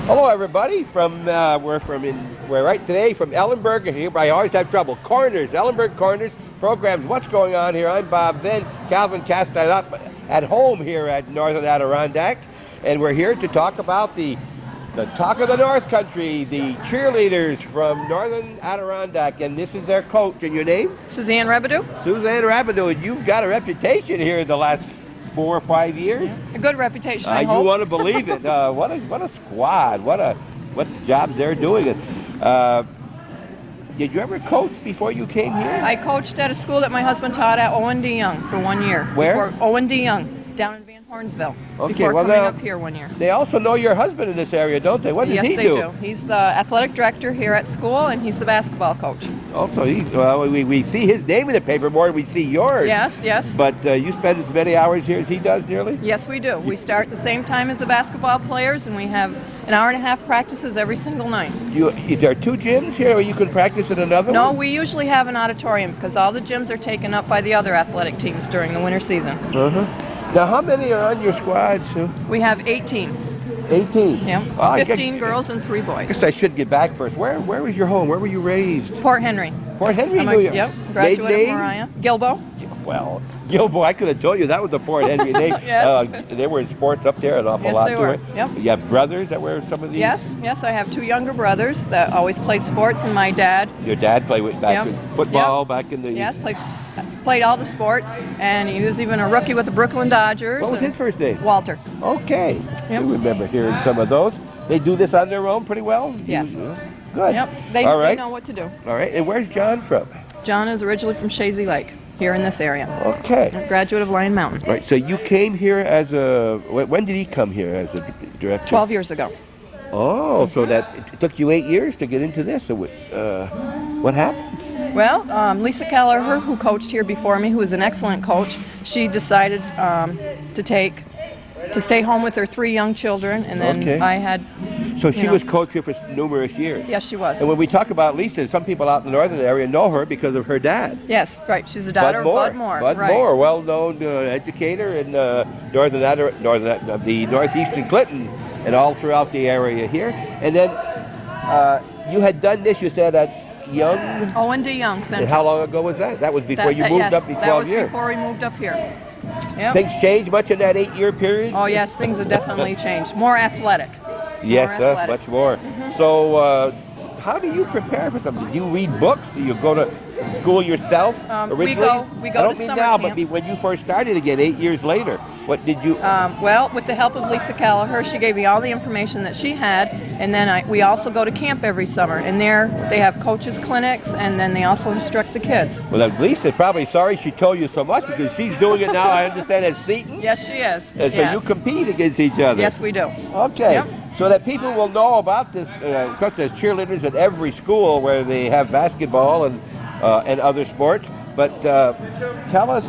Hello, everybody. We're right today from Ellenburg. Here, I always have trouble. Ellenburg Corners programs. What's going on here? I'm Bob Venn. Calvin cast that up at home here at Northern Adirondack, and we're here to talk about the talk of the North Country, the cheerleaders from Northern Adirondack, and this is their coach. And your name? Suzanne Rabideau. Suzanne Rabideau, and you've got a reputation here in the last 4 or 5 years. Yeah. A good reputation, I hope. You want to believe it. What a squad. What jobs they're doing. Did you ever coach before you came here? I coached at a school that my husband taught at, Owen D. Young, for 1 year. Where? Owen D. Young, down in Van Hornsville. Okay, before coming up here 1 year. They also know your husband in this area, don't they? What does he do? Yes, they do. He's the athletic director here at school, and he's the basketball coach. Also, we see his name in the paper more than we see yours. Yes, yes. But you spend as many hours here as he does, nearly? Yes, we do. We start the same time as the basketball players, and we have an hour and a half practices every single night. Is there 2 gyms here where you can practice at another No, one? we usually have an auditorium because all the gyms are taken up by the other athletic teams during the winter season. Now, how many are on your squad, Sue? We have 18. 18? Yeah, Oh, 15 girls and 3 boys. I guess I should get back first. Where was your home? Where were you raised? Port Henry. Port Henry, I'm New York. Yep, graduate of Mariah. Gilbo. Well, Gilbo, I could have told you that was the Port Henry. Yes. They were in sports up there an awful lot. Yes, they were. Yep. You have brothers that were some of these? Yes, I have 2 younger brothers that always played sports, and my dad. Your dad played back in football back in the... Yes, played all the sports, and he was even a rookie with the Brooklyn Dodgers. What was his first name? Walter. Okay. Yep. I remember hearing some of those. They do this on their own pretty well? Yes. Good. Yep, they know what to do. All right, and where's John from? John is originally from Shazy Lake, here in this area. Okay. A graduate of Lion Mountain. Right, so you came here as when did he come here as a director? 12 years ago. Oh, so it took you 8 years to get into this. So what happened? Well, Lisa Kelleher, who coached here before me, who was an excellent coach, she decided to stay home with her 3 young children, and then I had... So she was coach here for numerous years? Yes, she was. And when we talk about Lisa, some people out in the northern area know her because of her dad. Yes, right. She's the daughter of Bud Moore. Bud Moore, well-known educator in the northeastern Clinton and all throughout the area here. And then you had done this, you said, at Young? Owen D. Young Center. And how long ago was that? That was before you moved up in 12 years? That was before we moved up here. Yep. Things changed much in that 8-year period? Oh, yes, things have definitely changed. More athletic. Yes, much more. So how do you prepare for something? Do you read books? Do you go to school yourself originally? We go to summer camp. But when you first started again 8 years later, what did you... Well, with the help of Lisa Kelleher, she gave me all the information that she had, and then we also go to camp every summer, and there they have coaches clinics, and then they also instruct the kids. Well, Lisa's probably sorry she told you so much, because she's doing it now, I understand, at Seton? Yes, she is. And so you compete against each other? Yes, we do. Okay. Yep. So that people will know about this, because there's cheerleaders at every school where they have basketball and other sports. But tell us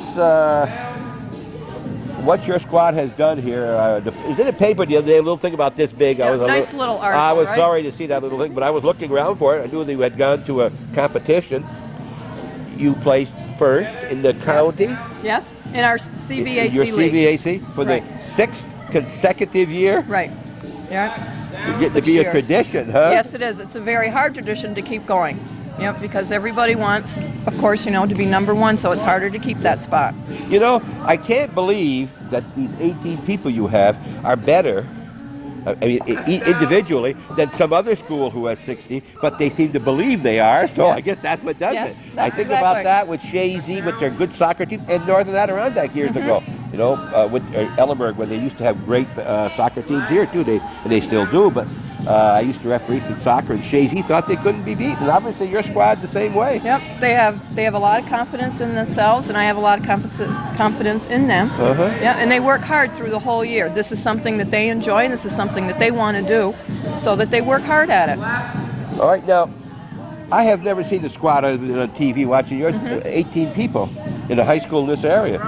what your squad has done here. Is in a paper the other day, a little thing about this big. Yeah, nice little article, I was sorry to see that little thing, but I was looking around for it. I knew that you had gone to a competition. You placed first in the county. Yes, in our CBAC in your league. CBAC for the 6th consecutive year? Right. Yeah. It gets to be a tradition, huh? Yes, it is. It's a very hard tradition to keep going. Yep, because everybody wants, of course, to be number 1, so it's harder to keep that spot. I can't believe that these 18 people you have are better, individually, than some other school who has 60, but they seem to believe they are, so I guess that's what does it. I think about that with Shazy, with their good soccer team, and Northern Adirondack years ago. With Ellenburg, when they used to have great soccer teams here, too, and they still do, but I used to referee some soccer, and Shazy thought they couldn't be beaten. Obviously, your squad's the same way. Yep, they have a lot of confidence in themselves, and I have a lot of confidence in them. Yeah, and they work hard through the whole year. This is something that they enjoy, and this is something that they want to do, so that they work hard at it. All right, now, I have never seen a squad other than on TV watching yours. 18 people in a high school in this area.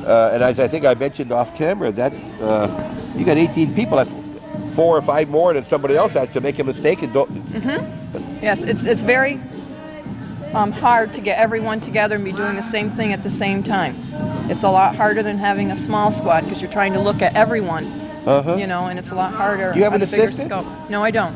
And as I think I mentioned off camera, that you got 18 people. That's 4 or 5 more than somebody else has to make a mistake and don't. Yes, it's very hard to get everyone together and be doing the same thing at the same time. it's a lot harder than having a small squad because you're trying to look at everyone, you know, and it's a lot harder Do you have on an a bigger assistant? scope. No, I don't.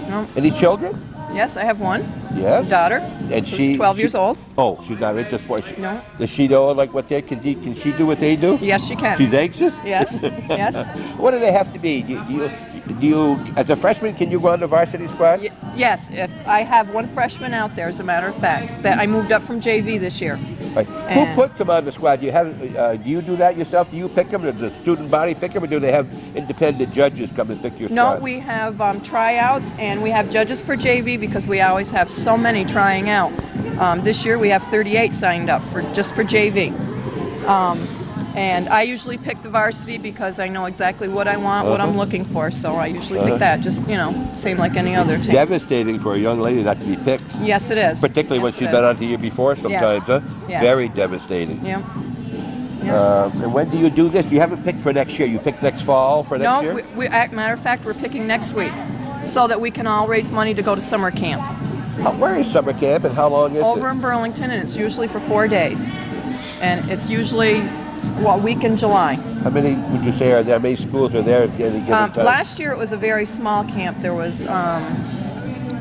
No. Any children? Yes, I have one. Yes. Daughter. And Who's 12 years old. Oh, she's not into sports. No. Does she know like what they can she do what they do? Yes, she can. She's anxious. Yes. Yes. What do they have to be? Do you as a freshman can you go on the varsity squad? Yes. If I have one freshman out there, as a matter of fact, that I moved up from JV this year. Right. Who puts them on the squad? Do you do that yourself? Do you pick them? Does the student body pick them, or do they have independent judges come and pick your squad? No, we have tryouts, and we have judges for JV because we always have so many trying out. This year we have 38 signed up just for JV. And I usually pick the varsity because I know exactly what I want, what I'm looking for. So I usually pick that, just, you know, same like any other team. Devastating for a young lady not to be picked. Yes, it is. Particularly when she's been on the year before sometimes, huh? Yes. Very devastating. Yeah. And when do you do this? You haven't picked for next year. You picked next fall for next year? No, matter of fact, we're picking next week so that we can all raise money to go to summer camp. Where is summer camp and how long is it? Over in Burlington, and it's usually for 4 days. And it's usually a week in July. How many would you say are there? How many schools are there at any given time? Last year it was a very small camp. There was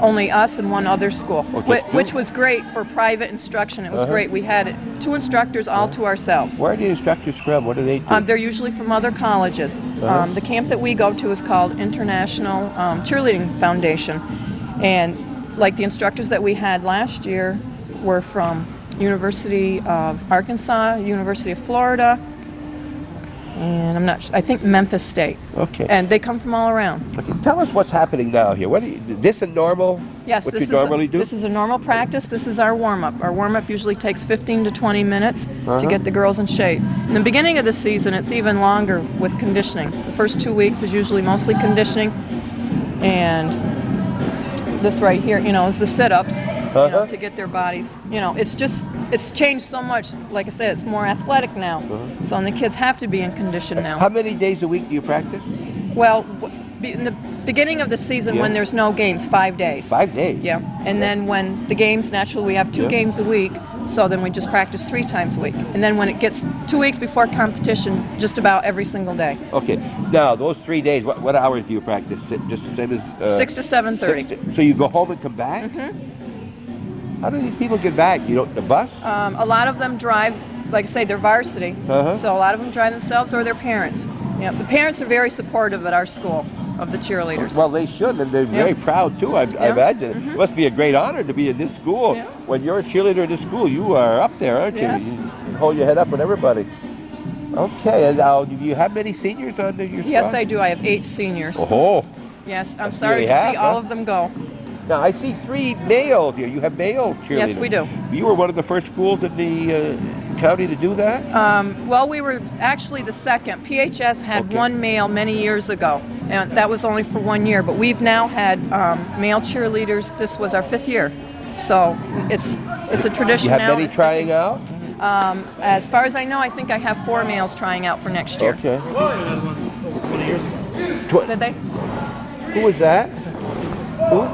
only us and one other school, which was great for private instruction. It was great. We had 2 instructors all to ourselves. Where are the instructors from? What do they do? They're usually from other colleges. The camp that we go to is called International Cheerleading Foundation. And like the instructors that we had last year were from University of Arkansas, University of Florida, and I'm not sure, I think Memphis State. Okay. And they come from all around. Okay. Tell us what's happening now here. This is normal? Yes, what you normally do? This is a normal practice. This is our warm-up. Our warm-up usually takes 15 to 20 minutes to get the girls in shape. In the beginning of the season, it's even longer with conditioning. The first 2 weeks is usually mostly conditioning, and this right here, you know, is the sit-ups, you know, to get their bodies, you know, it's changed so much. Like I said, it's more athletic now. So, and the kids have to be in condition now. How many days a week do you practice? Well, in the beginning of the season when there's no games, 5 days. 5 days? Yeah. And then when the games, naturally we have 2 games a week, so then we just practice 3 times a week. And then when it gets 2 weeks before competition, just about every single day. Okay. Now, those 3 days, what hours do you practice? Just the same as... 6 to 7:30. So you go home and come back? How do these people get back? You don't, the bus? A lot of them drive, like I say, they're varsity. So a lot of them drive themselves or their parents. Yeah, the parents are very supportive at our school of the cheerleaders. Well, they should, and they're very proud too, I imagine. It must be a great honor to be in this school. When you're a cheerleader in this school, you are up there, aren't you? Yes. You hold your head up with everybody. Okay, and now, do you have many seniors on your squad? Yes, I do. I have 8 seniors. Oh. Yes, I'm sorry to see all of them go. Now, I see 3 males here. You have male cheerleaders. Yes, we do. You were one of the first schools in the county to do that? Well, we were actually the second. PHS had 1 male many years ago, and that was only for 1 year. But we've now had male cheerleaders. This was our 5th year, so it's a tradition now. You have many trying out? As far as I know, I think I have 4 males trying out for next year. Okay. 20 years ago. Did they? Who was that? Who?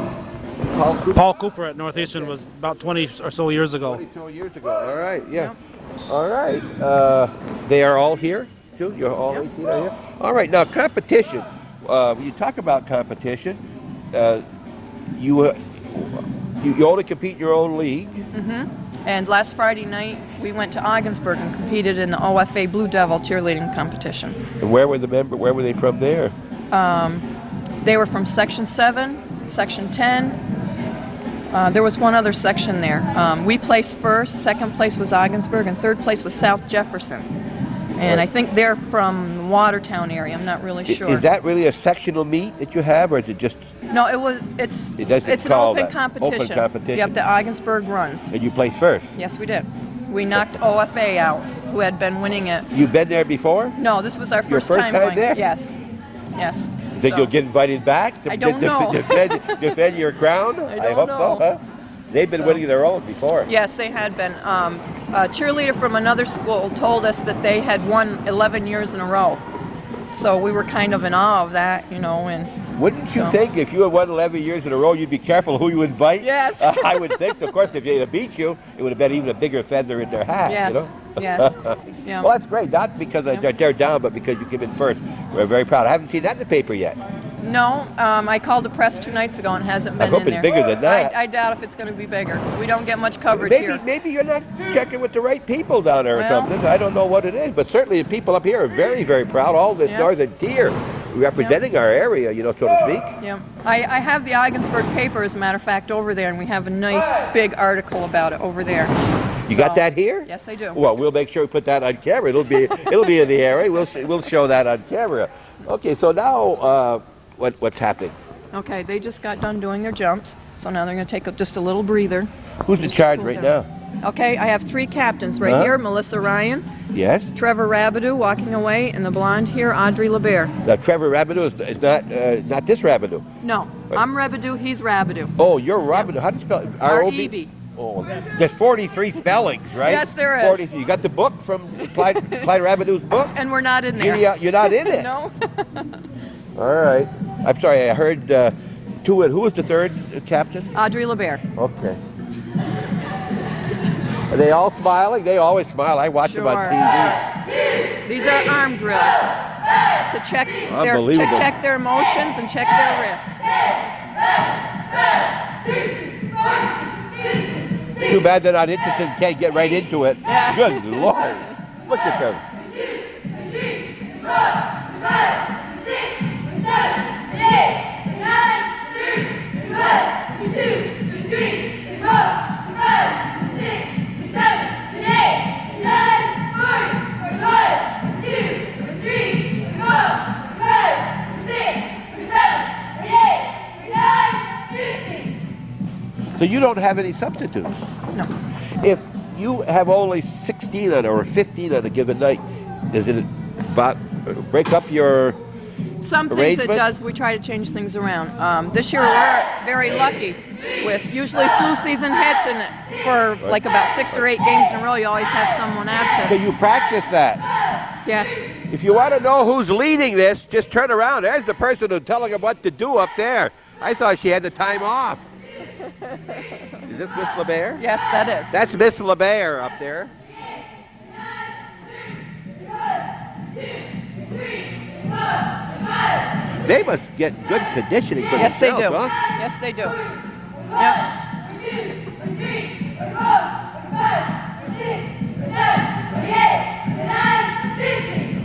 Paul Cooper at Northeastern was about 20 or so years ago. 20 years ago. All right, yeah. All right. They are all here, too? You're all 18 are here? All right. Now, competition. When you talk about competition, you only compete in your own league. And last Friday night, we went to Ogdensburg and competed in the OFA Blue Devil cheerleading competition. And where were Where were they from there? They were from Section 7, Section 10. There was one other section there. We placed first, second place was Ogdensburg, and third place was South Jefferson. And I think they're from the Watertown area. I'm not really sure. Is that really a sectional meet that you have, or is it just... No, it's an open competition. Open competition. Yep, the Ogdensburg runs. And you placed first? Yes, we did. We knocked OFA out, who had been winning it. You've been there before? No, this was our Your first time going. there? Yes. Yes. Think you'll get invited back to I don't know. defend your crown? I hope don't so, know. huh? They've been winning their own before. Yes, they had been. A cheerleader from another school told us that they had won 11 years in a row. So we were kind of in awe of that, you know. And wouldn't you think if you had won 11 years in a row, you'd be careful who you invite? Yes. I would think. Of course, if they had beat you, it would have been even a bigger feather in their hat. Yes. You know? Yes. Yeah. Well, that's great. Not because they're down, but because you came in first. We're very proud. I haven't seen that in the paper yet. No, I called the press 2 nights ago and it hasn't been I hope in it's there. bigger than that. I doubt if it's going to be bigger. We don't get much coverage Maybe, here. maybe you're not checking with the right people down there or Well. something. I don't know what it is, but certainly the people up here are very, very proud. All the Yes. northern tier representing our area, you know, so to speak. Yeah, I have the Ogdensburg paper, as a matter of fact, over there, and we have a nice big article about it over there. You got that here? Yes, I do. Well, we'll make sure we put that on camera. It'll be in the area. We'll show that on camera. Okay, so now what's happening? Okay, they just got done doing their jumps, so now they're going to take just a little breather. Who's in Just charge cool right down. now? Okay, I have 3 captains right Uh-huh. here: Melissa Ryan, Yes. Trevor Rabideau walking away, and the blonde here, Audrey LeBaire. Now Trevor Rabideau is not this Rabideau. No, I'm Rabideau, he's Rabideau. Oh, you're Rabideau. How do you spell it? R-E-B. Oh, there's 43 spellings, right? Yes, there is. 40, you got the book from Clyde Rabideau's book? And we're not in there. You're not in it? No. All right. I'm sorry, I heard 2 and who was the third captain? Audrey LeBaire. Okay. Are they all smiling? They always smile. I watch them on Sure. TV. These are arm drills to check Unbelievable. check their emotions and check their wrists. Too bad they're not interested and can't get right into it. Yeah. Good Lord. Look at them. So you don't have any substitutes? No. If you have only 16 on or 15 on a given night, does it break up your Some things it arrangement? does, we try to change things around. This year we're very lucky with usually flu season hits, and for like about 6 or 8 games in a row you always have someone So absent. you practice that. Yes. If you want to know who's leading this, just turn around. There's the person who's telling them what to do up there. I thought she had the time off. Is this Miss LeBaire? Yes, that is. That's Miss LeBaire up there. They must get good conditioning for Yes, they themselves, do. huh? Yes, they do. Yep.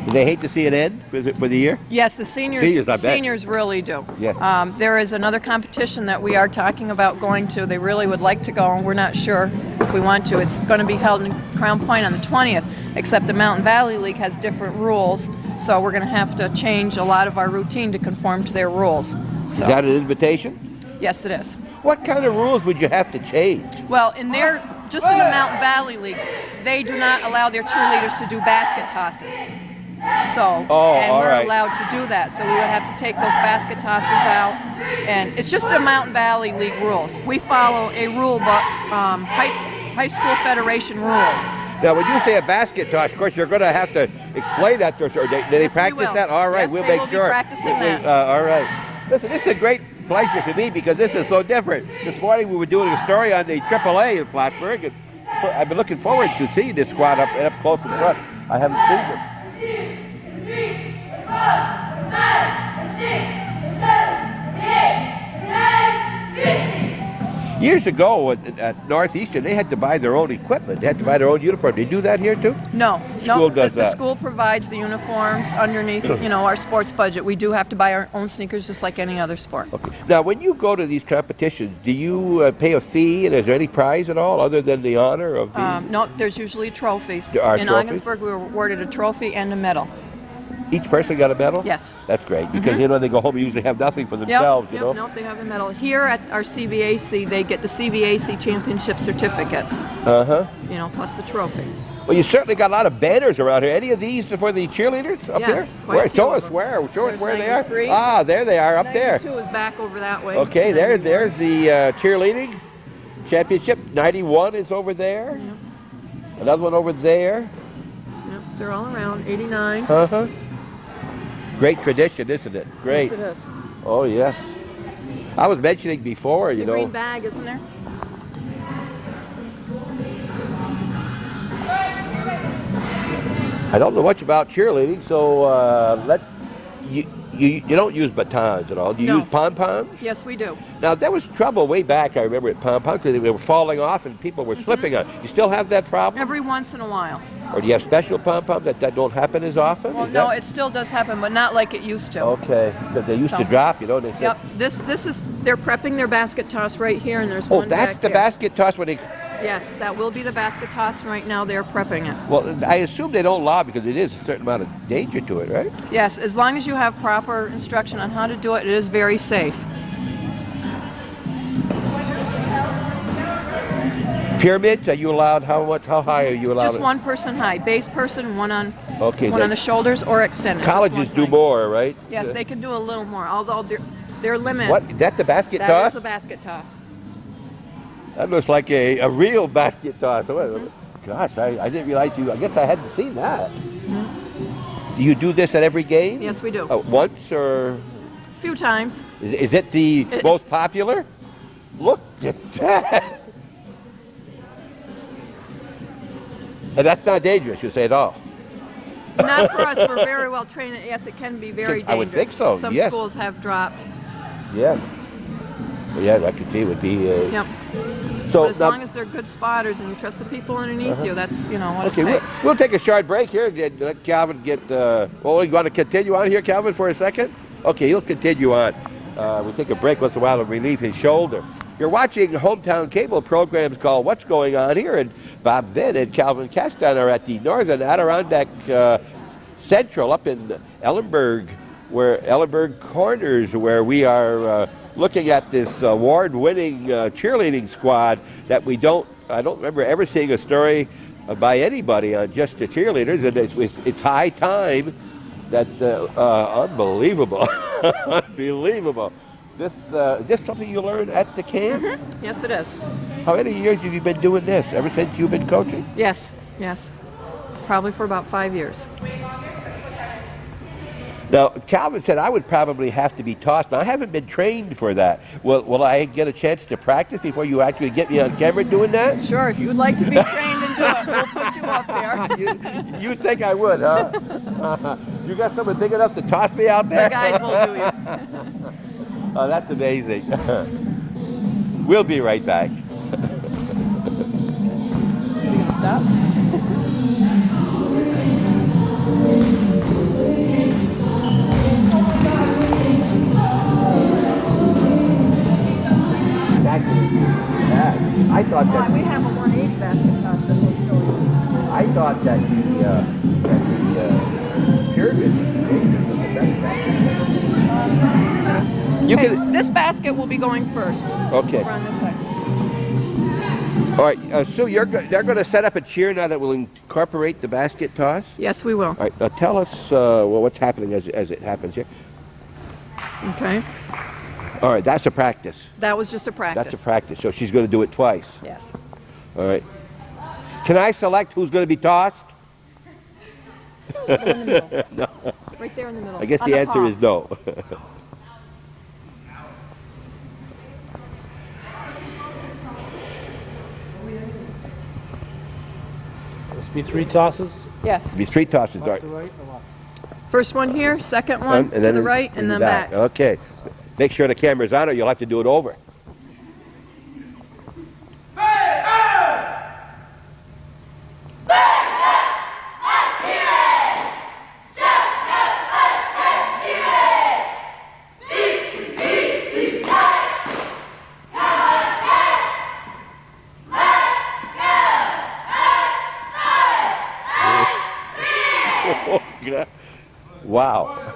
Do they hate to see it end for the year? Yes, the Seniors, I bet. seniors really do. Yes. There is another competition that we are talking about going to. They really would like to go, and we're not sure if we want to. It's going to be held in Crown Point on the 20th, except the Mountain Valley League has different rules, so we're going to have to change a lot of our routine to conform to their rules. So, Is that an invitation? yes, it is. What kind of rules would you have to change? Well, just in the Mountain Valley League, they do not allow their cheerleaders to do basket tosses. So, and all we're right. allowed to do that. So we would have to take those basket tosses out. And it's just the Mountain Valley League rules. We follow a rule book, high school federation rules. Now, when you say a basket toss, of course, you're going to have to explain that to us. Or do they Yes, we practice will. that? All right, Yes, we'll they make will be sure. practicing that. All right. Listen, this is a great pleasure to me because this is so different. This morning we were doing a story on the AAA in Plattsburgh, and I've been looking forward to seeing this squad up close in front. I haven't seen them. 2, 3, 4, 5, 6, 7, 8, 9, 15. Years ago at Northeastern, they had to buy their own equipment. They had to buy their own uniform. Do you do that here too? No, School does the that. school provides the uniforms underneath, our sports budget. We do have to buy our own sneakers just like any other sport. Okay. Now, when you go to these competitions, do you pay a fee, and is there any prize at all other than the honor of the... No, there's usually trophies. There are In trophies? Ogdensburg, we were awarded a trophy and a medal. Each person got a medal? Yes. That's great, because they go home and usually have nothing for themselves, you know? Nope, they have a medal. Here at our CVAC, they get the CVAC championship certificates, Uh-huh. plus the trophy. Well, you certainly got a lot of banners around here. Any of these for the cheerleaders up Yes, here? quite a few Show of us them. where. Show us There's where they 93. are. Ah, there they are up there. 92 is back over that way. Okay, 91. there's the cheerleading championship. 91 is over there. Yep. Another one over there. Yep, they're all around. 89. Uh-huh. Great tradition, isn't it? Great. Yes, it is. Oh, yeah. I was mentioning before, The green bag, isn't there? I don't know much about cheerleading, so you don't use batons at all. Do you No. use pom-poms? Yes, we do. Now, there was trouble way back, I remember, at pom-poms because they were falling off and people were slipping on. You still have that problem? Every once in a while. Or do you have special pom-poms that don't happen as often? Well, Is no, that- it still does happen, but not like it used to. Okay, because they used to So- drop, you know. They said, Yep. This is they're prepping their basket toss right here, and there's oh, one that's back the there. basket toss when they... Yes, that will be the basket toss. Right now, they're prepping it. Well, I assume they don't allow because it is a certain amount of danger to it, right? Yes, as long as you have proper instruction on how to do it, it is very safe. Pyramids, are you allowed, how high are you allowed? Just one person high, base person, one on Okay, one on the shoulders or extended. just colleges one do height. more, right? Yes, they can do a little more, although their limit. What, is that the basket That toss? is a basket toss. That looks like a real basket toss. Gosh, I didn't realize I guess I hadn't seen that. Do you do this at every game? Yes, we do. Once or? A few times. Is it the most popular? Look at that. And that's not dangerous, you say at all. Not for us. We're very well trained. Yes, it can be very dangerous. I would think so, Some yes. schools have dropped. Yeah. Yeah, I could see it would be. Yep. So But as now- long as they're good spotters and you trust the people underneath you, that's what Okay, it we'll, takes. we'll take a short break here. Let Calvin get. Well, you want to continue on here, Calvin, for a second? Okay, he'll continue on. We'll take a break once in a while to relieve his shoulder. You're watching hometown cable programs called What's Going On Here, and Bob Venn and Calvin Castan are at the Northern Adirondack Central up in Ellenburg, Ellenburg Corners, where we are looking at this award-winning cheerleading squad that I don't remember ever seeing a story by anybody on just the cheerleaders, and it's high time that, unbelievable, unbelievable. Is this something you learned at the camp? Mm-hmm. Yes, it is. How many years have you been doing this? Ever since you've been coaching? Yes, yes. Probably for about 5 years. Now, Calvin said I would probably have to be tossed. Now, I haven't been trained for that. Will I get a chance to practice before you actually get me on camera doing that? Sure, if you would like to be trained and do it, we'll put you up there. You think I would, huh? You got someone big enough to toss me out there? The guys will do you. Oh, that's amazing. We'll be right back. Stop. I thought that We have a 180 basket toss that we'll show you. I thought that the pyramid was the best basket. You Okay, can. this basket will be going first. Okay. Over on this side. All right. So they're going to set up a cheer now that will incorporate the basket toss. Yes, we will. All right. Now tell us what's happening as it happens here. Okay. All right. That's a practice. That was just a practice. That's a practice. So she's going to do it twice. Yes. All right. Can I select who's going to be tossed? Go in the middle. No. Right there in the middle. I guess On the answer paw. is no. Must be 3 tosses. Yes. Be 3 tosses. All right. To right or left? First one here, second one to the right, and then back. Okay. Make sure the camera's on or you'll have to do it over. Wow.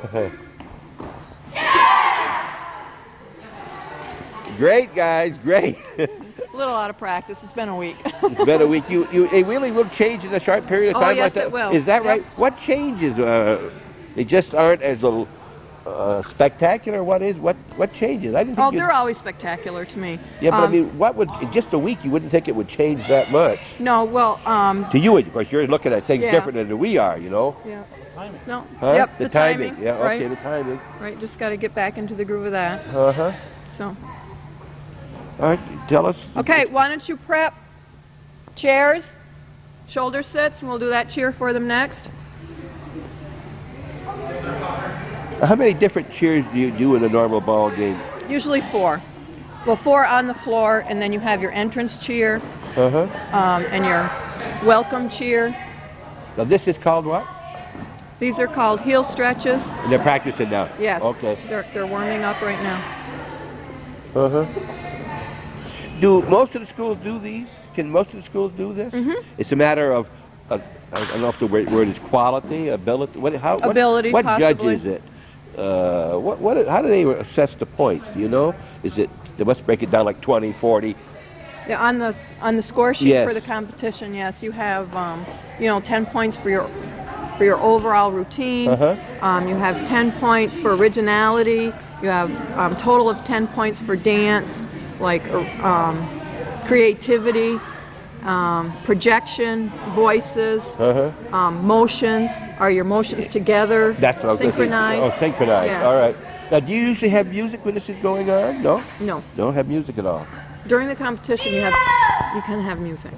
Great, guys, great. A little out of practice. It's been a week. It's been a week. It really will change in a short period of Oh, time yes, like that? it will. Is that Yep. right? What changes? They just aren't as spectacular. What changes? I didn't think Oh, they're always spectacular to me. Yeah, but I mean, what would, in just a week, you wouldn't think it would change that much. No, well, To you, of course, you're looking at things Yeah. different than we are, you know? yeah. Timing. No. Huh? Yep, The timing. Yeah, okay, right. the timing. Right, just got to get back into the groove of that. Uh-huh. So, All right, tell us. okay, why don't you prep chairs, shoulder sits, and we'll do that cheer for them next. How many different cheers do you do in a normal ball game? Usually 4. Well, 4 on the floor, and then you have your entrance cheer and your welcome cheer. Now this is called what? These are called heel stretches. And they're practicing now? Yes. Okay. They're warming up right now. Do most of the schools do these? Can most of the schools do this? It's a matter of, I don't know if the word is quality, ability. Ability, what possibly. judges it? How do they assess the points? Do you know? Is it, they must break it down like 20, 40? Yeah, on the score sheets Yes. for the competition, yes, you have 10 points for your overall routine. You have 10 points for originality. You have total of 10 points for dance, like creativity, projection, voices, motions. Are your motions together? That's what synchronized? Oh, synchronized. Yeah. All right. Now, do you usually have music when this is going on? No. No. Don't have music at all. During the competition, you can have music.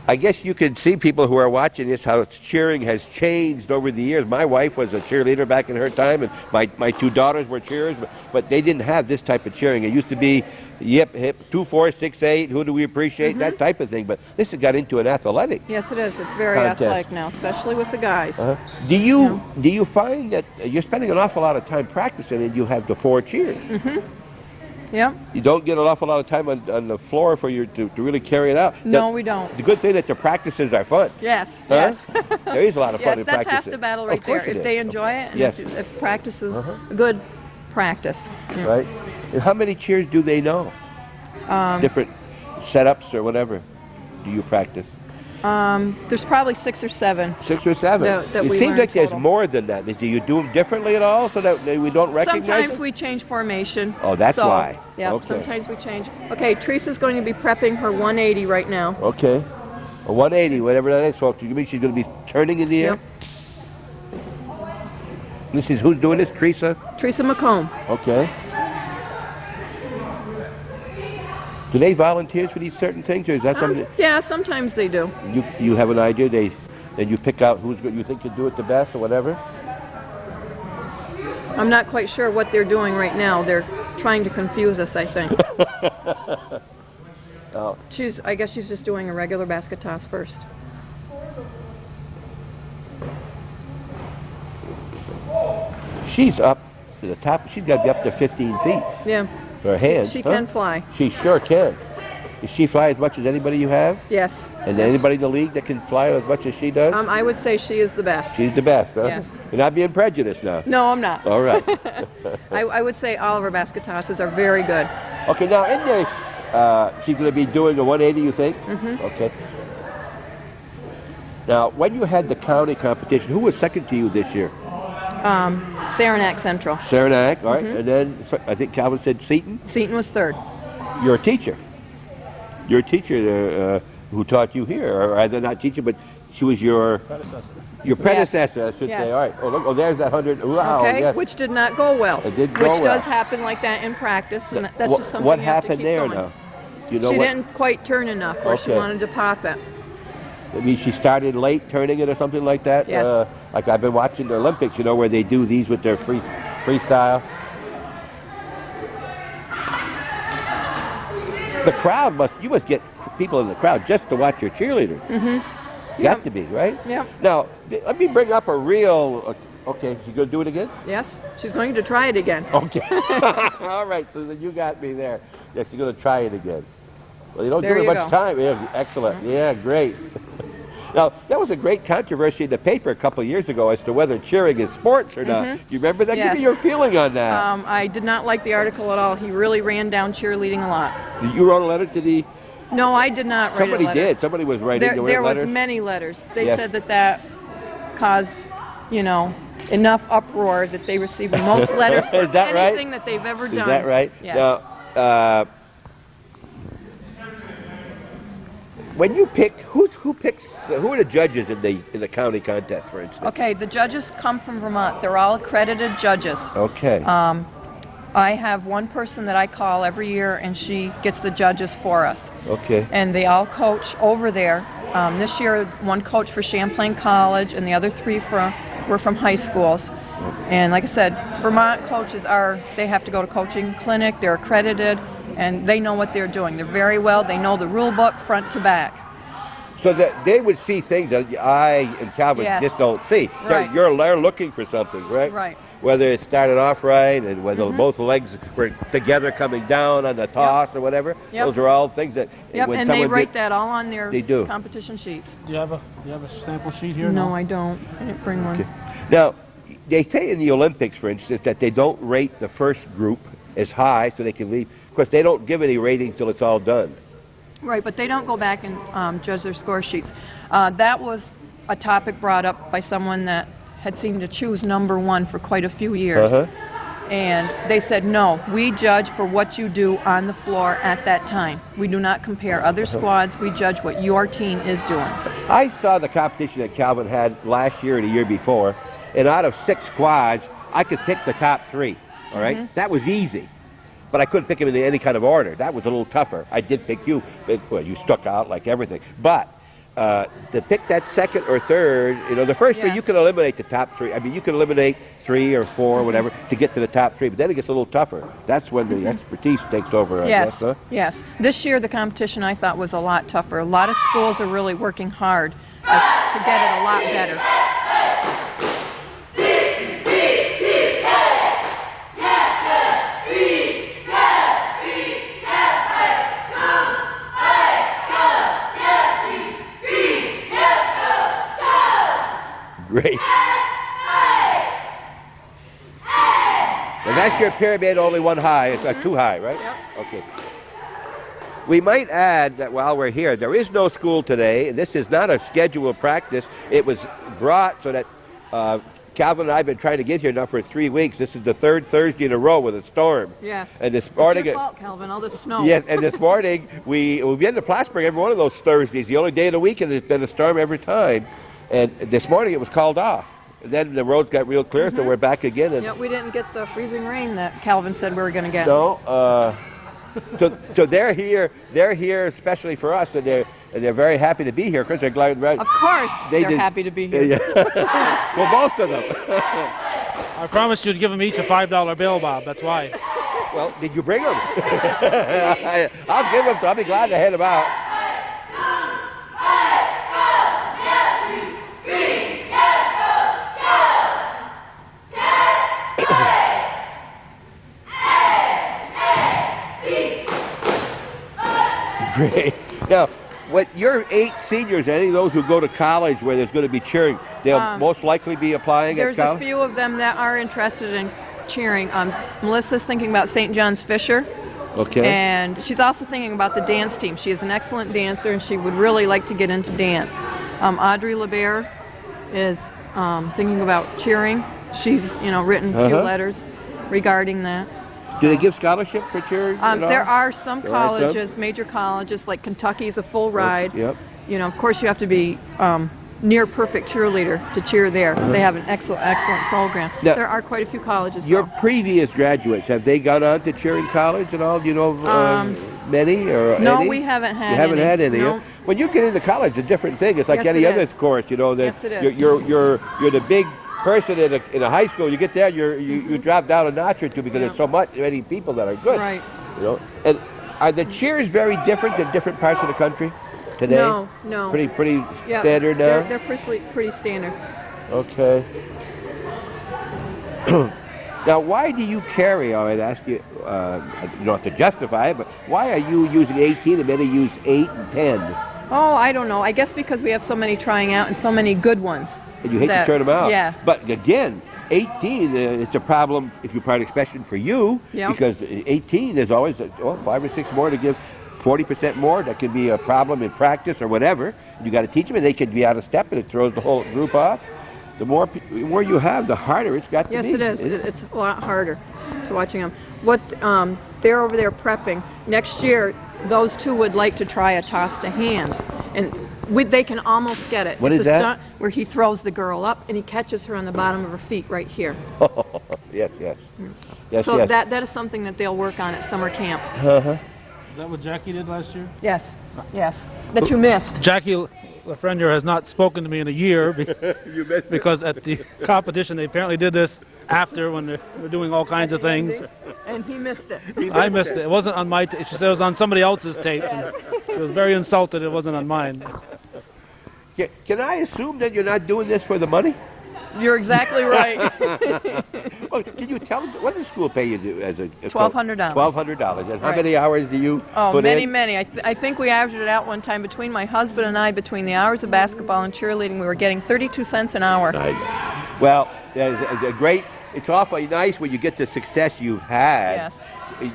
I guess you can see people who are watching this how cheering has changed over the years. My wife was a cheerleader back in her time, and my 2 daughters were cheerers, but they didn't have this type of cheering. It used to be yip, hip, 2, 4, 6, 8, who do we appreciate, that type of thing. But this has got into an athletic. Yes, it is. It's very contest. athletic now, especially with the guys. Do you find that you're spending an awful lot of time practicing and you have the 4 cheers? Yep. You don't get an awful lot of time on the floor for you to really carry it out. No, we don't. The good thing that the practices are fun. Yes, Huh? yes. There is a lot of fun Yes, in that's practice. half the battle right Of course there. it If is. they enjoy it, and Yes. if practice is good practice. Yeah. Right? And how many cheers do they know? Different setups or whatever do you practice? There's probably 6 or 7. 6 or 7? that It we seems learn like there's total. more than that. Do you do them differently at all so that we don't recognize Sometimes them? we change formation. Oh, that's why. Yeah, Okay. sometimes we change. Okay, Teresa's going to be prepping her 180 right now. Okay. A 180, whatever that is. So you mean she's going to be turning in the air? Yep. This is who's doing this? Teresa? Teresa McComb. Okay. Do they volunteer for these certain things, or is that something Yeah, sometimes they do. you have an idea? Then you pick out who's good, you think can do it the best, or whatever. I'm not quite sure what they're doing right now. They're trying to confuse us, I think. Oh. I guess she's just doing a regular basket toss first. She's up to the top. She's got to be up to 15 feet. Yeah. Her hands. She can fly. She sure can. Does she fly as much as anybody you have? Yes. And Yes. anybody in the league that can fly as much as she does? I would say she is the best. She's the best, huh? Yes. You're not being prejudiced now. No, I'm not. All right. I would say all of her basket tosses are very good. Okay, now in there, she's going to be doing a 180, you think? Mm-hmm. Okay. Now, when you had the county competition, who was second to you this year? Saranac Central. Saranac, all right. And then I think Calvin said Seton. Seton was third. You're a teacher. You're a teacher who taught you here, or either not teacher, but she was your Predecessor. your predecessor, I should Yes. say. All right. Oh, look, oh, there's that 100. Wow. Okay, yes. which did not go well. It did go Which well. does happen like that in practice, and that's What- just something what you have to happened keep there going. now? Do you know She what? didn't quite turn enough where she Okay. wanted to pop it. I mean, she started late turning it or something like that. Yes. Like I've been watching the Olympics, you know, where they do these with their freestyle. The crowd you must get people in the crowd just to watch your cheerleaders. Mm-hmm. Got Yep. to be, right? Yep. Now, let me bring up a real, okay, you gonna do it again? Yes, she's going to try it again. Okay. All right, so then you got me there. Yes, you're gonna try it again. Well, you don't There give it you much go. time. Yeah, excellent. Yeah, great. Now, that was a great controversy in the paper a couple of years ago as to whether cheering is sports or not. Do you remember that? Give Yes. me your feeling on that. I did not like the article at all. He really ran down cheerleading a lot. You wrote a letter to the... No, I did not write Somebody a letter. did. Somebody was writing There was letters. many letters. They Yes. said that caused, enough uproar that they receive the most letters for Is that right? anything that they've ever done. Is that right? Yes. Now, when you pick, who are the judges in the county contest, for instance? Okay, the judges come from Vermont. They're all accredited judges. Okay. I have one person that I call every year, and she gets the judges for us. Okay. And they all coach over there. This year, one coach for Champlain College, and the other three were from high schools. And like I said, Vermont coaches they have to go to coaching clinic, they're accredited, and they know what they're doing. They're very well, they know the rule book front to back. So that they would see things that I and Calvin Yes. just don't see. Right. So they're looking for something, right? Right. Whether it started off right and whether both legs were together coming down on the toss or whatever. Yep. Those are all things that Yep, when and they someone write that all on their They do. competition sheets. Do you have a sample sheet here? No, I don't. I didn't bring one. Okay. Now, they say in the Olympics, for instance, that they don't rate the first group as high so they can leave. Of course, they don't give any ratings till it's all done. Right, but they don't go back and judge their score sheets. That was a topic brought up by someone that had seemed to choose number one for quite a few years. And they said, no, we judge for what you do on the floor at that time. We do not compare other squads. We judge what your team is doing. I saw the competition that Calvin had last year and the year before, and out of 6 squads, I could pick the top 3, all right? That was easy. But I couldn't pick them in any kind of order. That was a little tougher. I did pick you, but, well, you stuck out like everything. But to pick that second or third, the first 3, you can eliminate the top 3. I mean, you can eliminate 3 or 4 or whatever to get to the top 3, but then it gets a little tougher. That's when the expertise takes over, I guess, huh? Yes. This year, the competition, I thought, was a lot tougher. A lot of schools are really working hard to get it a lot better. Great. And that's your pyramid, only one high. It's not too high, right? Yep. Okay. We might add that while we're here, there is no school today, and this is not a scheduled practice. It was brought so that Calvin and I have been trying to get here now for 3 weeks. This is the 3rd Thursday in a row with a storm. Yes. And this morning, It's your fault, Calvin, all the snow. yes, and this morning we've been to Plattsburgh every one of those Thursdays. The only day of the week, and there's been a storm every time. And this morning it was called off. And then the roads got real clear, so we're back again. And We didn't get the freezing rain that Calvin said we were going to get. no, so they're here especially for us, and they're very happy to be here because they're glad. Right? Of course, they're did- happy to be here. Yeah. Well, most of them. I promised you'd give them each a $5 bill, Bob. That's why. Well, did you bring them? I'll give them. I'll be glad to hand them out. Great. Now, what your 8 seniors, any of those who go to college where there's going to be cheering, they'll most likely be applying at There's college? a few of them that are interested in cheering. Melissa's thinking about St. John's Fisher. Okay. And she's also thinking about the dance team. She is an excellent dancer, and she would really like to get into dance. Audrey LeBaire is thinking about cheering. She's, written a few letters regarding that. Do they give scholarship for cheering? at all? There are some There are some? colleges, major colleges, like Kentucky's a full ride. Yep. Of course, you have to be near perfect cheerleader to cheer there. They have an excellent program. Now, there are quite a few colleges. Your though. previous graduates, have they gone on to cheering college at all? Do you know of many or No, any? we haven't had You haven't any. had any. No. Huh? When you get into college, it's a different thing. It's like Yes, any it other is. course, that Yes, it is. you're the big person in a high school. You get there, you drop down a notch or two because there's so many people that are good. Right. And are the cheers very different in different parts of the country today? No. Pretty Yeah, standard now. They're pretty standard. Okay. Now, why do you carry? I'd ask you. You don't have to justify it, but why are you using 18 and many use 8 and 10? Oh, I don't know. I guess because we have so many trying out and so many good ones. And you hate to turn them out. Yeah. But again, 18, it's a problem, if you part expression, for you, Yeah. because 18 there's always 5 or 6 more to give 40% more. That can be a problem in practice or whatever. You got to teach them, and they can be out of step, and it throws the whole group off. the more you have, the harder it's got to Yes, be. it is. It's a lot harder to watching them. What they're over there prepping. Next year, those two would like to try a toss to hand, and they can almost get it. What it's is a that? stunt where he throws the girl up and he catches her on the bottom of her feet right here. Yes, yes. Yes, So yes. that is something that they'll work on at summer camp. Uh-huh. Is that what Jackie did last year? Yes, yes. That you missed. Jackie Lafreniere has not spoken to me in a year You missed because at the competition they apparently did this after when they were doing all kinds of things. And he missed it. I missed it. It wasn't on my tape. She said it was on somebody else's tape. And she was very insulted it wasn't on mine. Can I assume that you're not doing this for the money? You're exactly right. Well, can you tell us, what does school pay you to, as a $1,200. $1,200. And how Right. many hours do you Oh, put many, in? many. I think we averaged it out one time between my husband and I, between the hours of basketball and cheerleading, we were getting 32 cents an hour. Well, it's a great, it's awfully nice when you get the success you've had. Yes.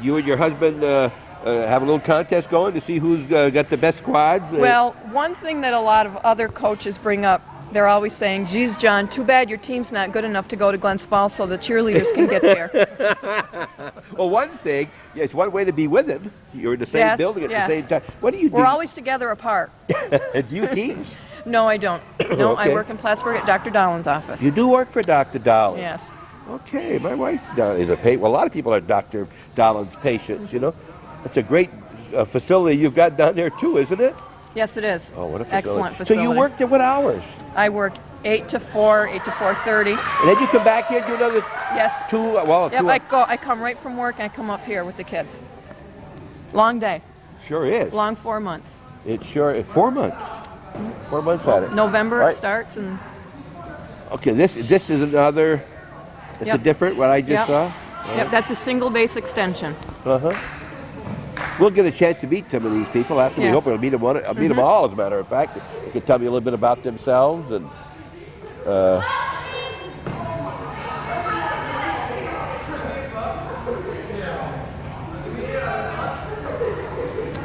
You and your husband have a little contest going to see who's got the best squads? Well, one thing that a lot of other coaches bring up, they're always saying, geez, John, too bad your team's not good enough to go to Glens Falls so the cheerleaders can get there. Well, one thing, it's one way to be with him. You're in the same Yes, building at yes. the same time. What do you do? We're always together apart. Do you teach? No, I don't. No, I Okay. work in Plattsburgh at Dr. Dolan's office. You do work for Dr. Dolan? Yes. Okay, my wife is a patient. Well, a lot of people are Dr. Dolan's patients, you know. It's a great facility you've got down there, too, isn't it? Yes, it is. Oh, what a facility. Excellent facility. So you work there what hours? I work 8 to 4, 8 to 4:30. And then you come back here and do another Yes. 2, well, Yep, 2 I come right from work and I come up here with the kids. Long day. Sure is. Long 4 months. It sure is. 4 months. 4 months at it. November Right. it starts and Okay, this is another, it's a Yep. different, what I just Yep. saw? yep, that's a single base extension. Uh-huh. We'll get a chance to meet some of these people after we Yes. hope we'll meet them I'll meet them all, as a matter of fact. They can tell me a little bit about themselves and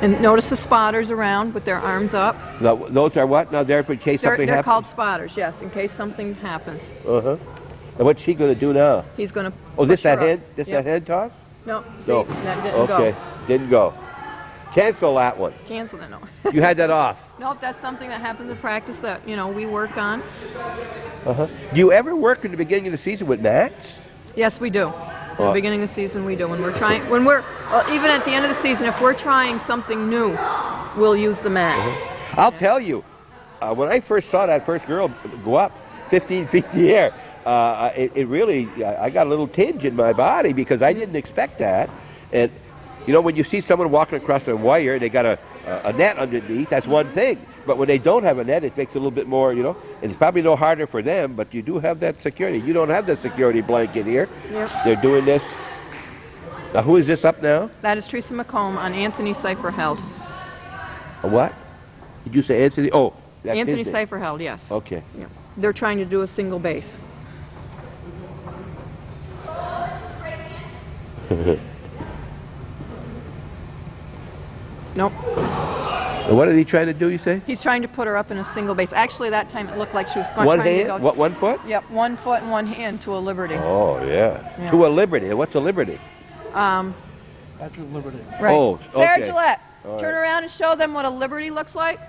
And notice the spotters around with their arms up. those are what? Now, there in case something They're happens? called spotters, yes, in case something happens. Uh-huh. And what's she going to do now? He's going to Oh, this that her up. hand? This Yep. that hand toss? No, see, No. that didn't Okay, go. didn't go. Cancel that one. Cancel it, no. You had that off. Nope, that's something that happens in practice that, we work on. Uh-huh. Do you ever work in the beginning of the season with NACS? Yes, we do. At the Oh. beginning of the season, we do. When even at the end of the season, if we're trying something new, we'll use the mats. I'll tell you, when I first saw that first girl go up 15 feet in the air, it really, I got a little tinge in my body because I didn't expect that. And, when you see someone walking across a wire and they got a net underneath, that's one thing. But when they don't have a net, it makes it a little bit more, and it's probably no harder for them, but you do have that security. You don't have the security blanket here. Yep. They're doing this. Now, who is this up now? That is Teresa McComb on Anthony Seiferheld. A what? Did you say Anthony? Oh, that's Anthony his name. Seiferheld, yes. Okay. Yeah. They're trying to do a single base. Nope. And what are they trying to do, you say? He's trying to put her up in a single base. Actually, that time it looked like she was One trying hand? to go. What, 1 foot? Yep, 1 foot and 1 hand to a liberty. Oh, yeah. Yeah. To a liberty. And what's a liberty? That's Liberty. Right. Oh, Sarah okay. Gillette, All turn right. around and show them what a liberty looks like.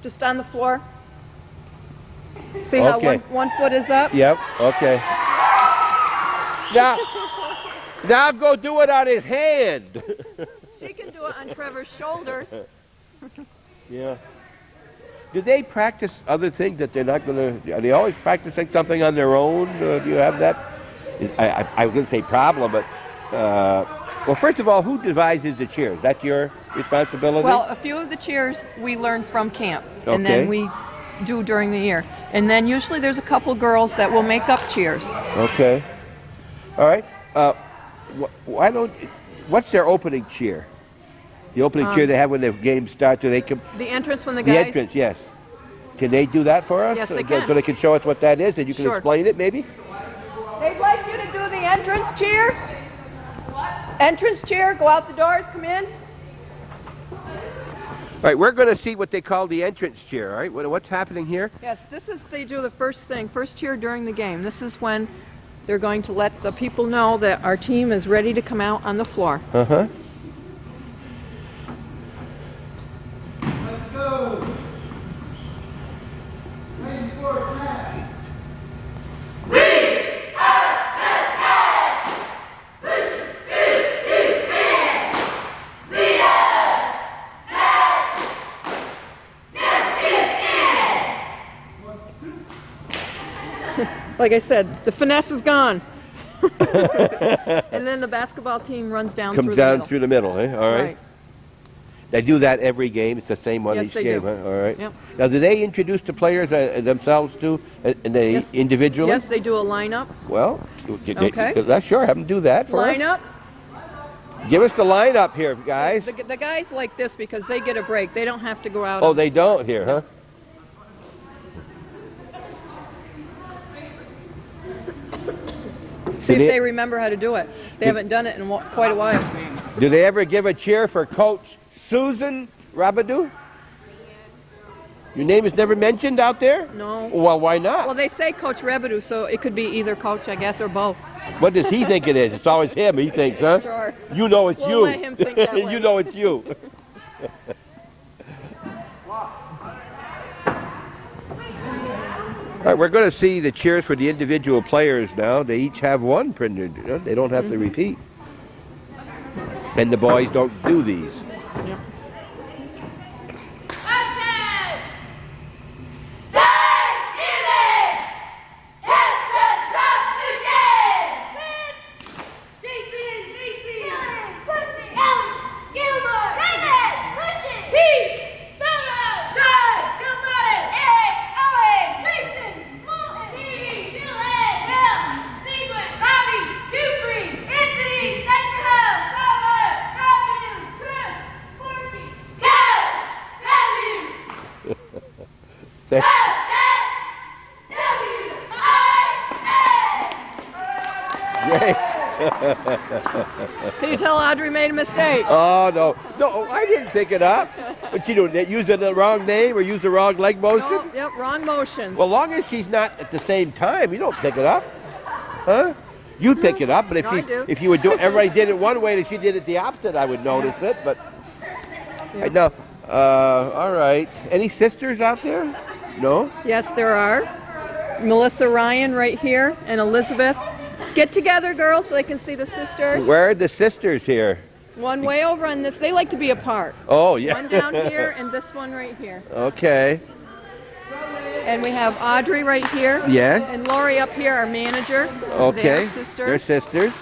Just on the floor. See how Okay. one foot is up? Yep, okay. Now go do it on his hand. She can do it on Trevor's shoulders. Yeah. Do they practice other things that they're not going to... Are they always practicing something on their own? Do you have that? I was going to say problem, but... well, first of all, who devises the cheers? That's your responsibility? Well, a few of the cheers we learn from camp, and Okay. then we do during the year. And then usually there's a couple girls that will make up cheers. Okay. All right. What's their opening cheer? The opening cheer they have when the game starts, do they come? The entrance when the The guys... entrance, yes. Can they do that for us? Yes, they can. So they can show us what that is, and you can Sure. explain it, maybe? They'd like you to do the entrance cheer. Entrance cheer, go out the doors, come in. All right, we're going to see what they call the entrance cheer. All right, what's happening here? Yes, this is, they do the first cheer during the game. This is when they're going to let the people know that our team is ready to come out on the floor. Uh-huh. Let's go. Lane 4, Matt. Like I said, the finesse is gone. And then the basketball team runs down Comes through down the middle. through the middle, eh? All right. They do that every game. It's the same one Yes, each they game, do. huh? All right. Yep. Now, do they introduce the players themselves too, and they Yes. individually? Yes, they do a lineup. Well, Okay. Sure, have them do that for us. Lineup. Give us the lineup here, guys. The guys like this because they get a break. They don't have to go out. Oh, they don't here, huh? See if Did they remember how to do it. They haven't done it in quite a while. Do they ever give a cheer for Coach Susan Rabadou? Your name is never mentioned out there? No. Well, why not? Well, they say Coach Rebedu, so it could be either coach, I guess, or both. What does he think it is? It's always him, he thinks, huh? Sure. You know it's We'll you. let him think that way. You know it's you. All right, we're going to see the cheers for the individual players now. They each have one printed. You know? They don't have to repeat. And the boys don't do these. Yep. Great. Can you tell Audrey made a mistake? Oh, no. No, I didn't pick it up. But you know, use the wrong name or use the wrong leg motion? No, yep, wrong motions. Well, long as she's not at the same time, you don't pick it up. Huh? You pick it up, but I do. if you would do everybody did it one way and she did it the opposite, I would notice it. But no, all right. Any sisters out there? No? Yes, there are. Melissa Ryan right here and Elizabeth. Get together, girls, so they can see the sisters. Where are the sisters here? One way over on this. They like to be apart. Oh, yeah. One down here and this one right here. Okay. And we have Audrey right here. Yeah. And Lori up here, our manager. Okay. They're sisters. They're sisters.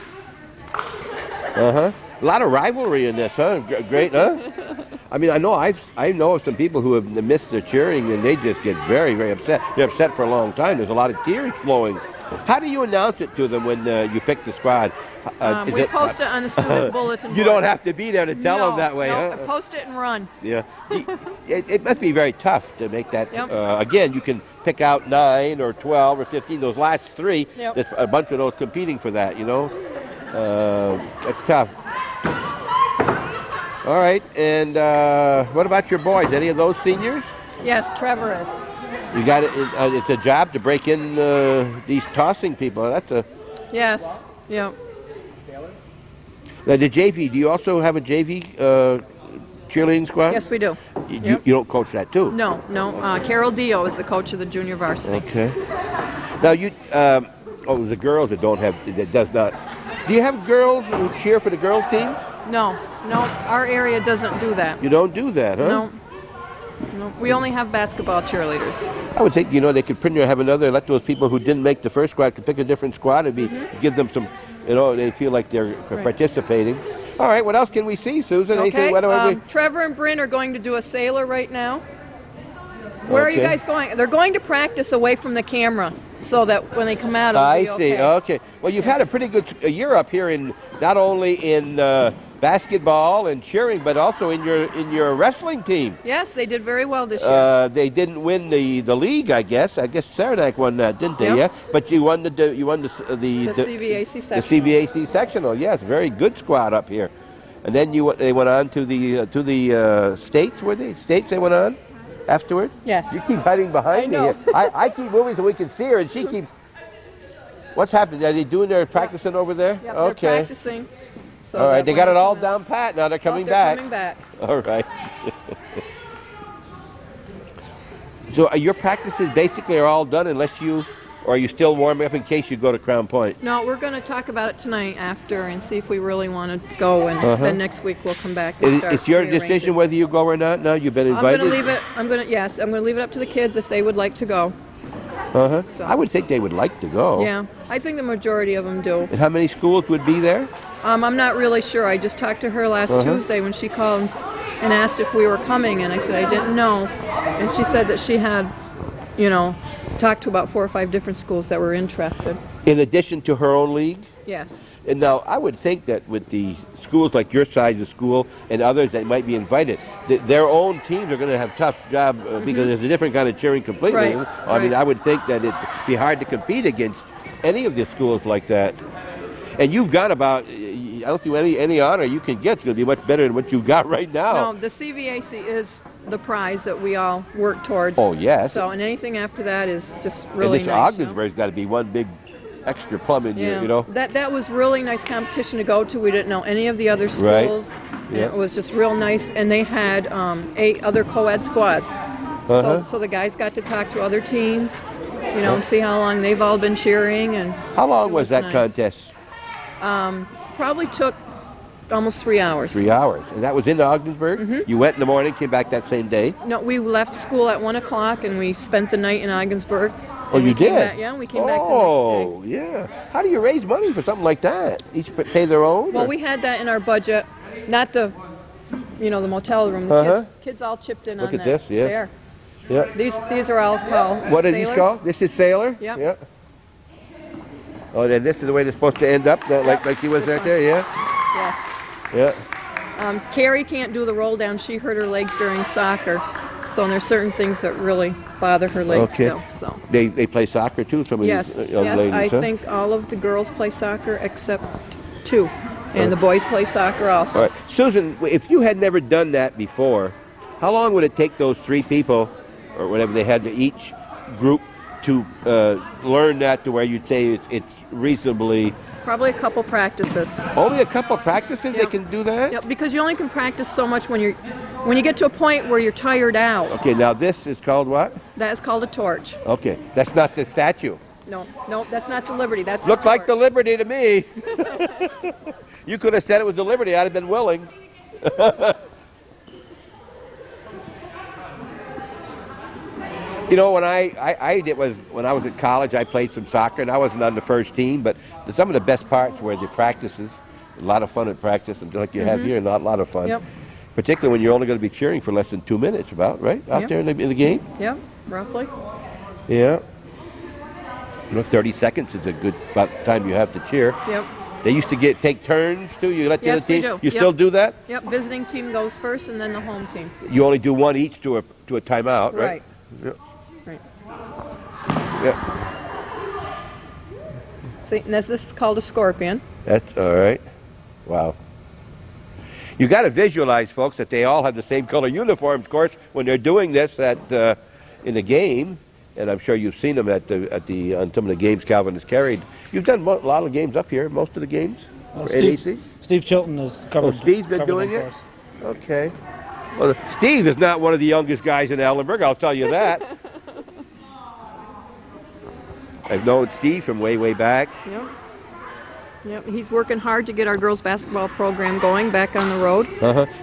Uh-huh. A lot of rivalry in this, huh? Great, huh? I mean, I know of some people who have missed their cheering and they just get very, very upset. They're upset for a long time. There's a lot of tears flowing. How do you announce it to them when you pick the squad? We post it on the student bulletin board. You don't have to be there to tell them that way, no, huh? Post it and run. Yeah. It must be very tough to make that. Yep. Again, you can pick out 9 or 12 or 15. Those last 3, Yep. there's a bunch of those competing for that, you know. It's tough. All right, and what about your boys? Any of those seniors? Yes, Trevor is. You got it. It's a job to break in these tossing people. That's a. Yes. Yep. Now the JV. Do you also have a JV cheerleading squad? Yes, we do. You don't coach that too? No. Carol Dio is the coach of the junior varsity. Okay. Now you. The girls that don't have. That does not. Do you have girls who cheer for the girls team? No. Our area doesn't do that. You don't do that, huh? No. We only have basketball cheerleaders. I would think, they could have another, let those people who didn't make the first squad could pick a different squad and give them some, they feel like they're participating. All right, what else can we see, Susan? Okay, Anything, Trevor and Bryn are going to do a sailor right now. Where are you guys going? They're going to practice away from the camera so that when they come out, it'll be see, okay. Well, you've had a pretty good year up here in, not only in basketball and cheering, but also in your wrestling team. Yes, they did very well this year. They didn't win the league, I guess. I guess Saranac won that, didn't they? Yep. Yeah. But you won the CVAC the sectional. CVAC sectional. Yes, very good squad up here. And then they went on to the states. Were they states? They went on afterward. Yes. You keep hiding behind me. I know. Here. I keep moving so we can see her, and she keeps. What's happening? Are they doing their practicing over there? Yep, Okay. they're practicing. So all right, that they when got it all come out- down pat. Now they're coming they're back. coming back. All right. So your practices basically are all done unless you, or are you still warming up in case you go to Crown Point? No, we're going to talk about it tonight after and see if we really want to go, and then next week we'll come back and start It's your rearranging. decision whether you go or not. No, you've been invited. I'm going to leave it. I'm going to leave it up to the kids if they would like to go. So. So. I would think they would like to go. Yeah, I think the majority of them do. And how many schools would be there? I'm not really sure. I just talked to her last Tuesday when she called and asked if we were coming, and I said I didn't know, and she said that she had, talked to about 4 or 5 different schools that were interested. In addition to her own league? Yes. And now, I would think that with the schools like your size of school and others that might be invited, their own teams are going to have a tough job because there's a different kind of cheering completely. Right, I mean, right. I would think that it'd be hard to compete against any of the schools like that. And you've got about, I don't see any honor you can get. It's going to be much better than what you've got right now. No, the CVAC is the prize that we all work towards. Oh, yes. So, and anything after that is just really and this nice. Ogdensburg's got to be one big extra plum in Yeah. you know. That was really nice competition to go to. We didn't know any of the other schools. And Yeah. it was just real nice. And they had 8 other co-ed squads. So the guys got to talk to other teams, and see how long they've all been cheering. And How long it was that nice. contest? Probably took almost 3 hours. 3 hours. And that was in Ogdensburg? You went in the morning, came back that same day? No, we left school at 1 o'clock and we spent the night in Ogdensburg. Oh, And you we came did? back- yeah, we came back the next day. Oh, yeah. How do you raise money for something like that? Each pay their own? Well, or- we had that in our budget, not the motel room. The kids all chipped in Look on at that. this, yeah. There. Yeah. These are all called What are sailors. these called? This is Sailor? Yep. Yeah. Oh, then this is the way they're supposed to end up, like you was This right one. there, yeah? Yes. Yeah. Carrie can't do the roll down. She hurt her legs during soccer. So there's certain things that really bother her legs Okay. still. So They play soccer too, some of yes, these young yes, ladies, I huh? think all of the girls play soccer except 2. And the boys play soccer also. All right. Susan, if you had never done that before, how long would it take those 3 people, or whatever they had to each group, to learn that to where you'd say it's reasonably... Probably a couple practices. Only a couple of practices they Yep. can do that? Yep, because you only can practice so much when you get to a point where you're tired out. Okay, now this is called what? That is called a torch. Okay, that's not the statue. No, that's not the Liberty. That's Looked the like the torch. Liberty to me. You could have said it was the Liberty. I'd have been willing. When I did was when I was at college, I played some soccer, and I wasn't on the first team. But some of the best parts were the practices. A lot of fun at practice, and like you have here, a lot of fun. Yep. Particularly when you're only going to be cheering for less than 2 minutes, about right out Yep. there in the game. Yep, roughly. Yeah. 30 seconds is a good about the time you have to cheer. Yep. They used to take turns too. You let the Yes, other team. we do. You Yep. still do that? Yep, visiting team goes first and then the home team. You only do one each to a timeout, right? Right. Yep. Right. Yep. See, and this is called a scorpion. That's all right. Wow. You got to visualize, folks, that they all have the same color uniforms. Of course, when they're doing this in the game, and I'm sure you've seen them on some of the games Calvin has carried. You've done a lot of games up here. Most of the games for NAC. Steve Chilton has covered. Steve's been covered doing them it? for us. Okay. Well, Steve is not one of the youngest guys in Ellenberg, I'll tell you that. I've known Steve from way back. Yep. Yep, he's working hard to get our girls basketball program going back on the road.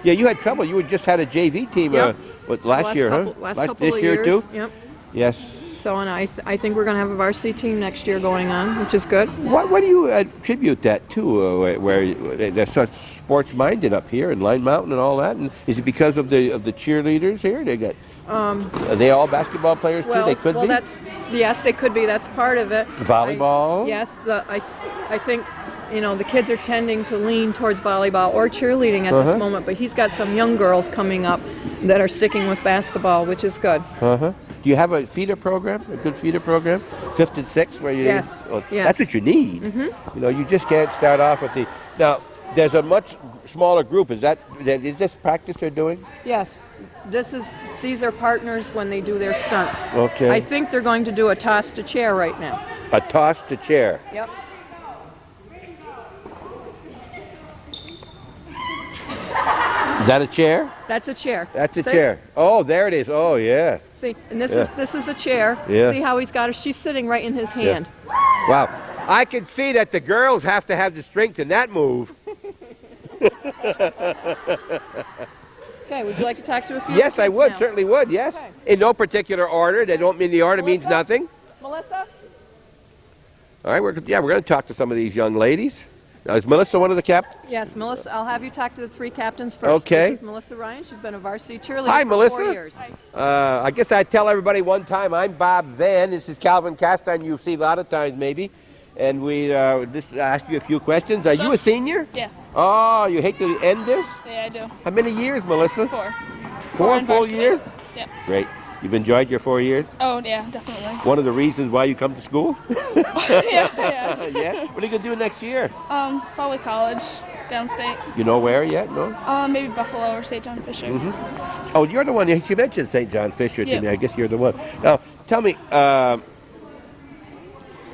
Yeah, you had trouble. You had just had a JV team Yep. last year, couple, huh? Last couple this of year years. too? Yep. Yes. So, and I think we're going to have a varsity team next year going on, which is good. What do you attribute that to, where they're such sports-minded up here in Line Mountain and all that? And is it because of the cheerleaders here? They got are they all basketball players too? They could be? Yes, they could be. That's part of it. Volleyball? Yes, I think, the kids are tending to lean towards volleyball or cheerleading at this moment, but he's got some young girls coming up that are sticking with basketball, which is good. Do you have a feeder program, a good feeder program? 5th and 6th where you... Yes. Oh, Yes. That's what you need. You just can't start off with the... Now, there's a much smaller group. Is this practice they're doing? Yes, these are partners when they do their stunts. Okay. I think they're going to do a toss to chair right now. A toss to chair. Yep. Is that a chair? That's a chair. That's a See? chair. Oh, there it is. Oh, yeah. See, and this Yeah. is a chair. Yeah. See how he's got her? She's sitting right in his hand. Wow. I can see that the girls have to have the strength in that move. Okay, would you like to talk to a few? Yes, kids I would. now? Certainly would. Yes. Okay. In no particular order. They don't mean the order means Melissa? nothing. Melissa? All right. We're going to talk to some of these young ladies. Now, is Melissa one of the captains? Yes, Melissa. I'll have you talk to the 3 captains first. Okay. This is Melissa Ryan. She's been a varsity cheerleader Hi, for Melissa. 4 years. I guess I'd tell everybody one time, I'm Bob Van. This is Calvin Castine. You've seen a lot of times maybe. And we just ask you a few questions. Are you a senior? Yeah. Oh, you hate to end this? Yeah, I do. How many years, Melissa? 4. 4 in full varsity. years? Yeah. Great. You've enjoyed your 4 years? Oh, yeah, definitely. One of the reasons why you come to school? yeah, yes. Yeah? What are you going to do next year? Probably college, downstate. You know where yet? No? Maybe Buffalo or St. John Fisher. Oh, you're the one. You mentioned St. John Fisher to Yep. me. I guess you're the one. Now, tell me,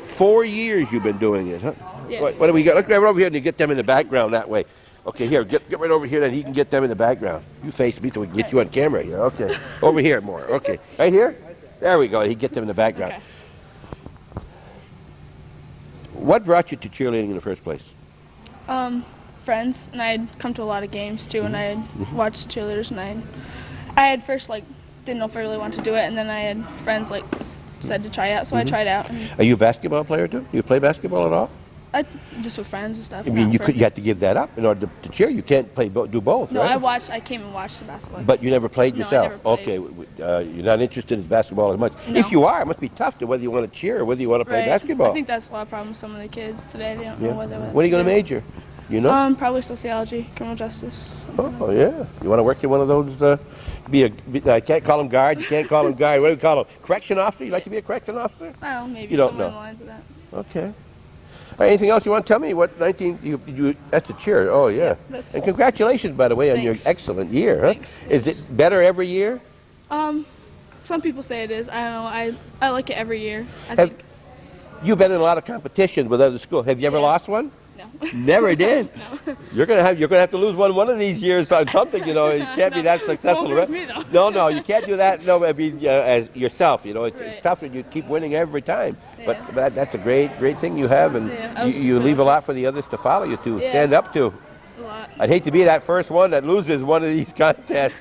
4 years you've been doing it, huh? Yeah. What do we got? Look right over here and you get them in the background that way. Okay, here, get right over here, and he can get them in the background. You face me so we can get you on camera here. Okay, over here more. Okay, right here? There we go. He can get them in the background. Okay. What brought you to cheerleading in the first place? Friends, and I'd come to a lot of games too, and I'd watch cheerleaders, and I had first didn't know if I really wanted to do it, and then I had friends said to try out, so I tried out. And Are you a basketball player too? Do you play basketball at all? I just with friends and stuff. I mean, not for- you have to give that up in order to cheer. You can't do both, No, right? I came and watched the basketball. But you never played No, I yourself? never played. Okay, you're not interested in basketball as much. No. If you are, it must be tough to whether you want to cheer or whether you want to play Right. basketball. I think that's a lot of problems with some of the kids today. They don't know whether. What are you going to major? You know? Probably sociology, criminal justice. something Oh, like yeah. You want to work in one of those, I can't call them guard, you can't call them guard. What do we call them? Correction officer? You like to be a correction officer? that. I don't know, maybe You don't somewhere know. in the lines of that. Okay. All right, anything else you want to tell me? What, 19, you that's a cheer. Oh, yeah. That's- And congratulations, by the way, on your Thanks. excellent year, huh? Thanks. Is it better every year? Some people say it is. I don't know. I like it every year. I Have- think. You've been in a lot of competitions with other schools. Have you ever Yeah. lost one? No. Never did. No. You're gonna have to lose one of these years on something. You know, you can't be No. that successful. Won't be with me, No, you can't do that. No, I mean as yourself. You know, it's Right. tough when you keep winning every time. Yeah. But that's a great thing you have, and Yeah, I was you leave a really- lot for the others to follow you to Yeah. stand up to. A lot. I'd hate to be that first one that loses one of these contests.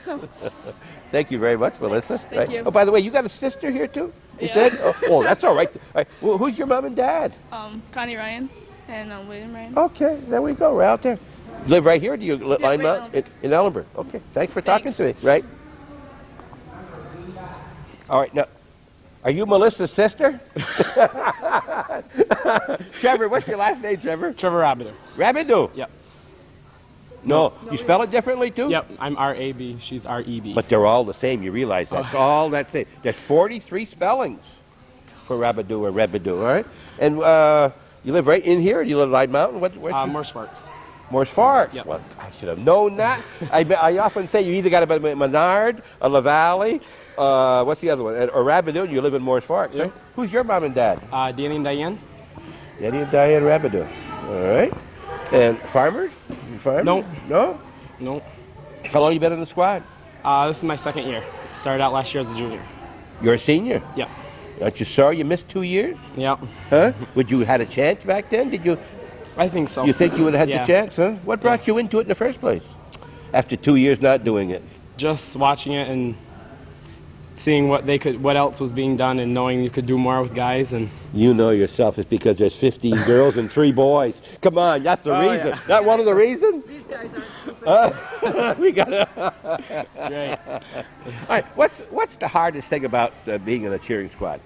Thank you very much, Melissa. Thank you. Oh, by the way, you got a sister here too? You Yeah. said? Oh, that's all right. All right. Well, who's your mom and dad? Connie Ryan and William Ryan. Okay, there we go. We're out there. You live right here? Or do you line right in out in Ellenburg? Okay, thanks for talking Thanks. to me. Right. All right, now, are you Melissa's sister? Trevor, what's your last name, Trevor? Trevor Rabideau. Rabideau? Yep. No, you spell it differently too? Yep. I'm R-A-B. She's R-E-B. But they're all the same. You realize that's all that same. There's 43 spellings for Rabideau or Rebideau, all right? And you live right in here, or do you live in Light Mountain? What's More Sparks. Morse Fork. Yep. Well, I should have known that. I often say you either got a Menard, a La Valley, what's the other one? Or Rabideau, and you live in Morse Fork. Yep. Right? Who's your mom and dad? Danny and Diane. Danny and Diane Rabideau. All right. And farmers? You farmers? No. No? No. How long you been in the squad? This is my second year. Started out last year as a junior. You're a senior? Yep. Aren't you sorry you missed 2 years? Yep. Huh? Would you had a chance back then? Did you? I think so. You think you would have had Yeah. the chance, huh? What brought you into it in the first place? After 2 years not doing it? Just watching it and seeing what else was being done, and knowing you could do more with guys. And You know yourself it's because there's 15 girls and 3 boys. Come on, that's the reason. yeah. Not one of the reasons? These guys aren't. We gotta. great. All right, what's the hardest thing about being in a cheering squad?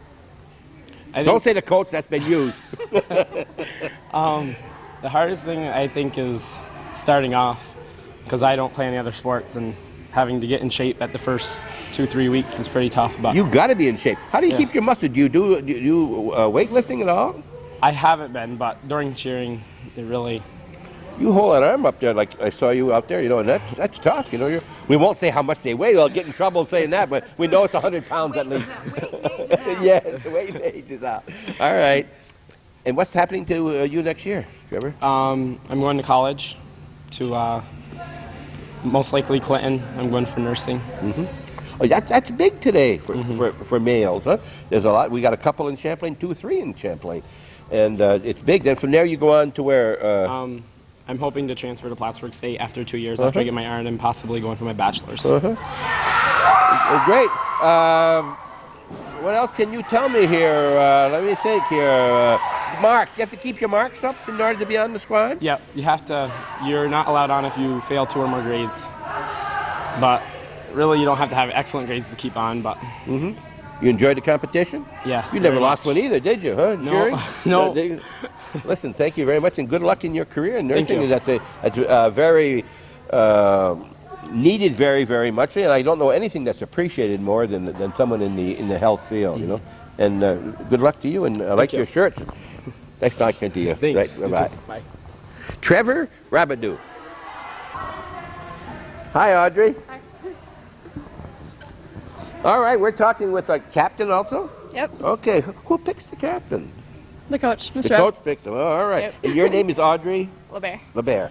I Don't think say the coach, that's been used. the hardest thing I think is starting off, because I don't play any other sports, and having to get in shape at the first 2-3 weeks is pretty tough. But You got to be in shape. How do you Yeah. keep your muscle? Do you do weightlifting at all? I haven't been, but during cheering, it really You hold that arm up there like I saw you out there, you know, and that's tough, you know. We won't say how much they weigh. We'll get in trouble saying that, but we know it's 100 pounds at least. Yes, the weight age is out. All right. And what's happening to you next year, Trevor? I'm going to college to most likely Clinton. I'm going for nursing. Oh, that's big today for males, huh? There's a lot. We got a couple in Champlain, 2, 3 in Champlain. And it's big. Then from there you go on to where... I'm hoping to transfer to Plattsburgh State after 2 years after I get my RN and possibly going for my bachelor's. Well, great. What else can you tell me here? Let me think here. Marks. You have to keep your marks up in order to be on the squad? Yep. You have to. You're not allowed on if you fail 2 or more grades. But really, you don't have to have excellent grades to keep on. But You enjoyed the competition? yes. You never lost one either, did you? Huh? No. Cheering? No. Listen, thank you very much, and good luck in your career in nursing. Thank you. That's very needed, very, very much. And I don't know anything that's appreciated more than someone in the health field, you know. And good luck to you, and I like your shirts. Nice talking to you. Thanks. Right, bye. Bye. Trevor Rabidou. Hi, Audrey. Hi. All right, we're talking with a captain also? Yep. Okay, who picks the captain? The coach, Mr. The coach picks him. Oh, all right. Yep. And your name is Audrey? LeBear. LeBear.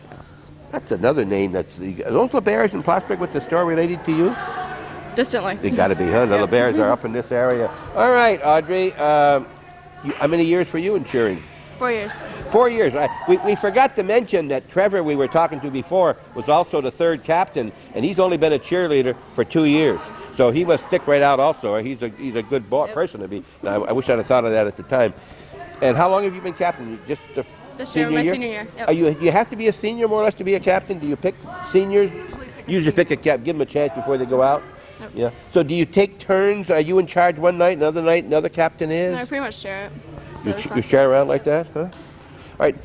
That's another name that's... Are those LeBears in Plattsburgh with the store related to you? Distantly. They got to be, huh? The LeBears are up in this area. All right, Audrey. How many years for you in cheering? 4 years. 4 years. We forgot to mention that Trevor, we were talking to before, was also the 3rd captain, and he's only been a cheerleader for 2 years. So he must stick right out also. He's a good person to be. I wish I'd have thought of that at the time. And how long have you been captain? Just This year, my senior year. Yep. Do you have to be a senior more or less to be a captain? Do you pick seniors? Usually pick a cap, give them a chance before they go out? Yep. Yeah. So do you take turns? Are you in charge one night, another captain is? No, I pretty much share it. You share around like that, huh? All right.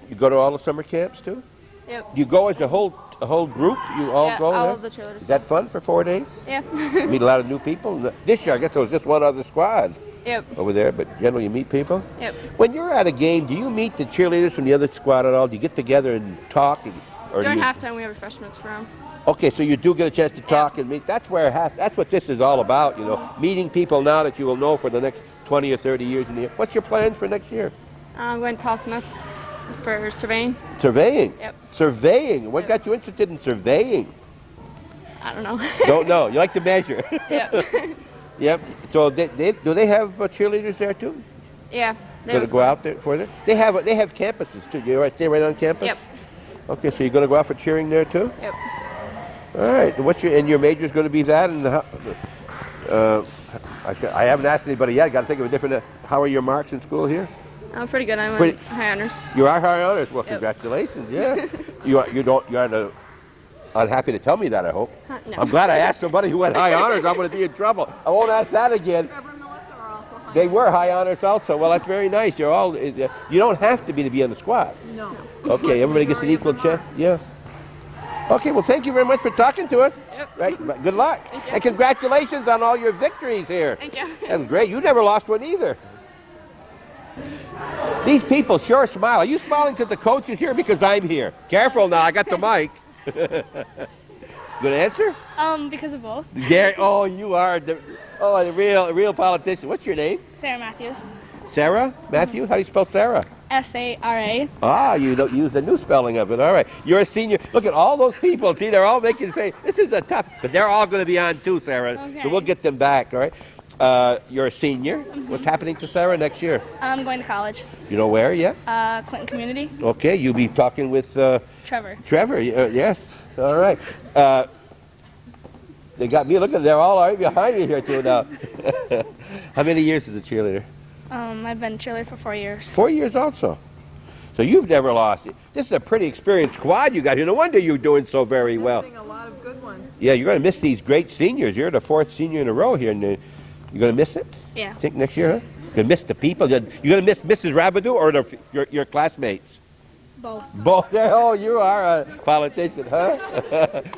You go to all the summer camps too? Yep. You go as a whole group? You all go? all there? of the cheerleaders. Is that fun for 4 days? Yeah. Meet a lot of new people? This year, I guess there was just one other squad Yep. over there, but generally you meet people? Yep. When you're at a game, do you meet the cheerleaders from the other squad at all? Do you get together and talk? Or During do you... halftime, we have refreshments for them. Okay, so you do get a chance to talk and meet. That's what this is all about, you know, meeting people now that you will know for the next 20 or 30 years in the year. What's your plans for next year? I'm going to Paul Smith for surveying. Surveying? Yep. Surveying? What got you interested in surveying? I don't know. Don't know. You like to measure. Yep. Yep. So do they have cheerleaders there too? Yeah. Going to go out there for that? They have campuses too. You stay right on campus? Yep. Okay, so you're going to go out for cheering there too? Yep. All right. And your major is going to be that? And I haven't asked anybody yet. I got to think of a different. How are your marks in school here? I'm pretty good. I'm Pretty- in high honors. You are high honors. Well, Yep. congratulations. Yeah. You're unhappy to tell me that, I hope. No. I'm glad I asked somebody who had high honors. I'm going to be in trouble. I won't ask that again. They were high honors also. Well, that's very nice. You're all. You don't have to be on the squad. No. Okay, everybody gets an equal chance. Yeah. Okay, well, thank you very much for talking to us. Yep. Right. Good luck. And congratulations on all your victories here. Thank you. That was great. You never lost one either. These people sure smile. Are you smiling because the coach is here? Because I'm here. Careful now. I got the mic. Good answer? Because of both. Gary, oh, you are the real politician. What's your name? Sarah Matthews. Sarah Matthews? How do you spell Sarah? S-A-R-A. Ah, you don't use the new spelling of it. All right. You're a senior. Look at all those people. See, they're all making say, this is a tough, but they're all going to be on too, Sarah. Okay. So we'll get them back, all right? You're a senior. What's happening to Sarah next year? I'm going to college. You know where yet? Clinton Community. Okay, you'll be talking with Trevor. Trevor. Yes. All right. They got me. Look at they're all right behind me here too now. How many years as a cheerleader? I've been cheerleader for 4 years. 4 years also. So you've never lost it. This is a pretty experienced squad you got here. No wonder you're doing so very well. A lot of good ones. Yeah, you're going to miss these great seniors. You're the 4th senior in a row here. And you're going to miss it? Yeah. Think next year, huh? You're going to miss the people. You're going to miss Mrs. Rabidou or your classmates? Both. Both. Oh, you are a politician, huh?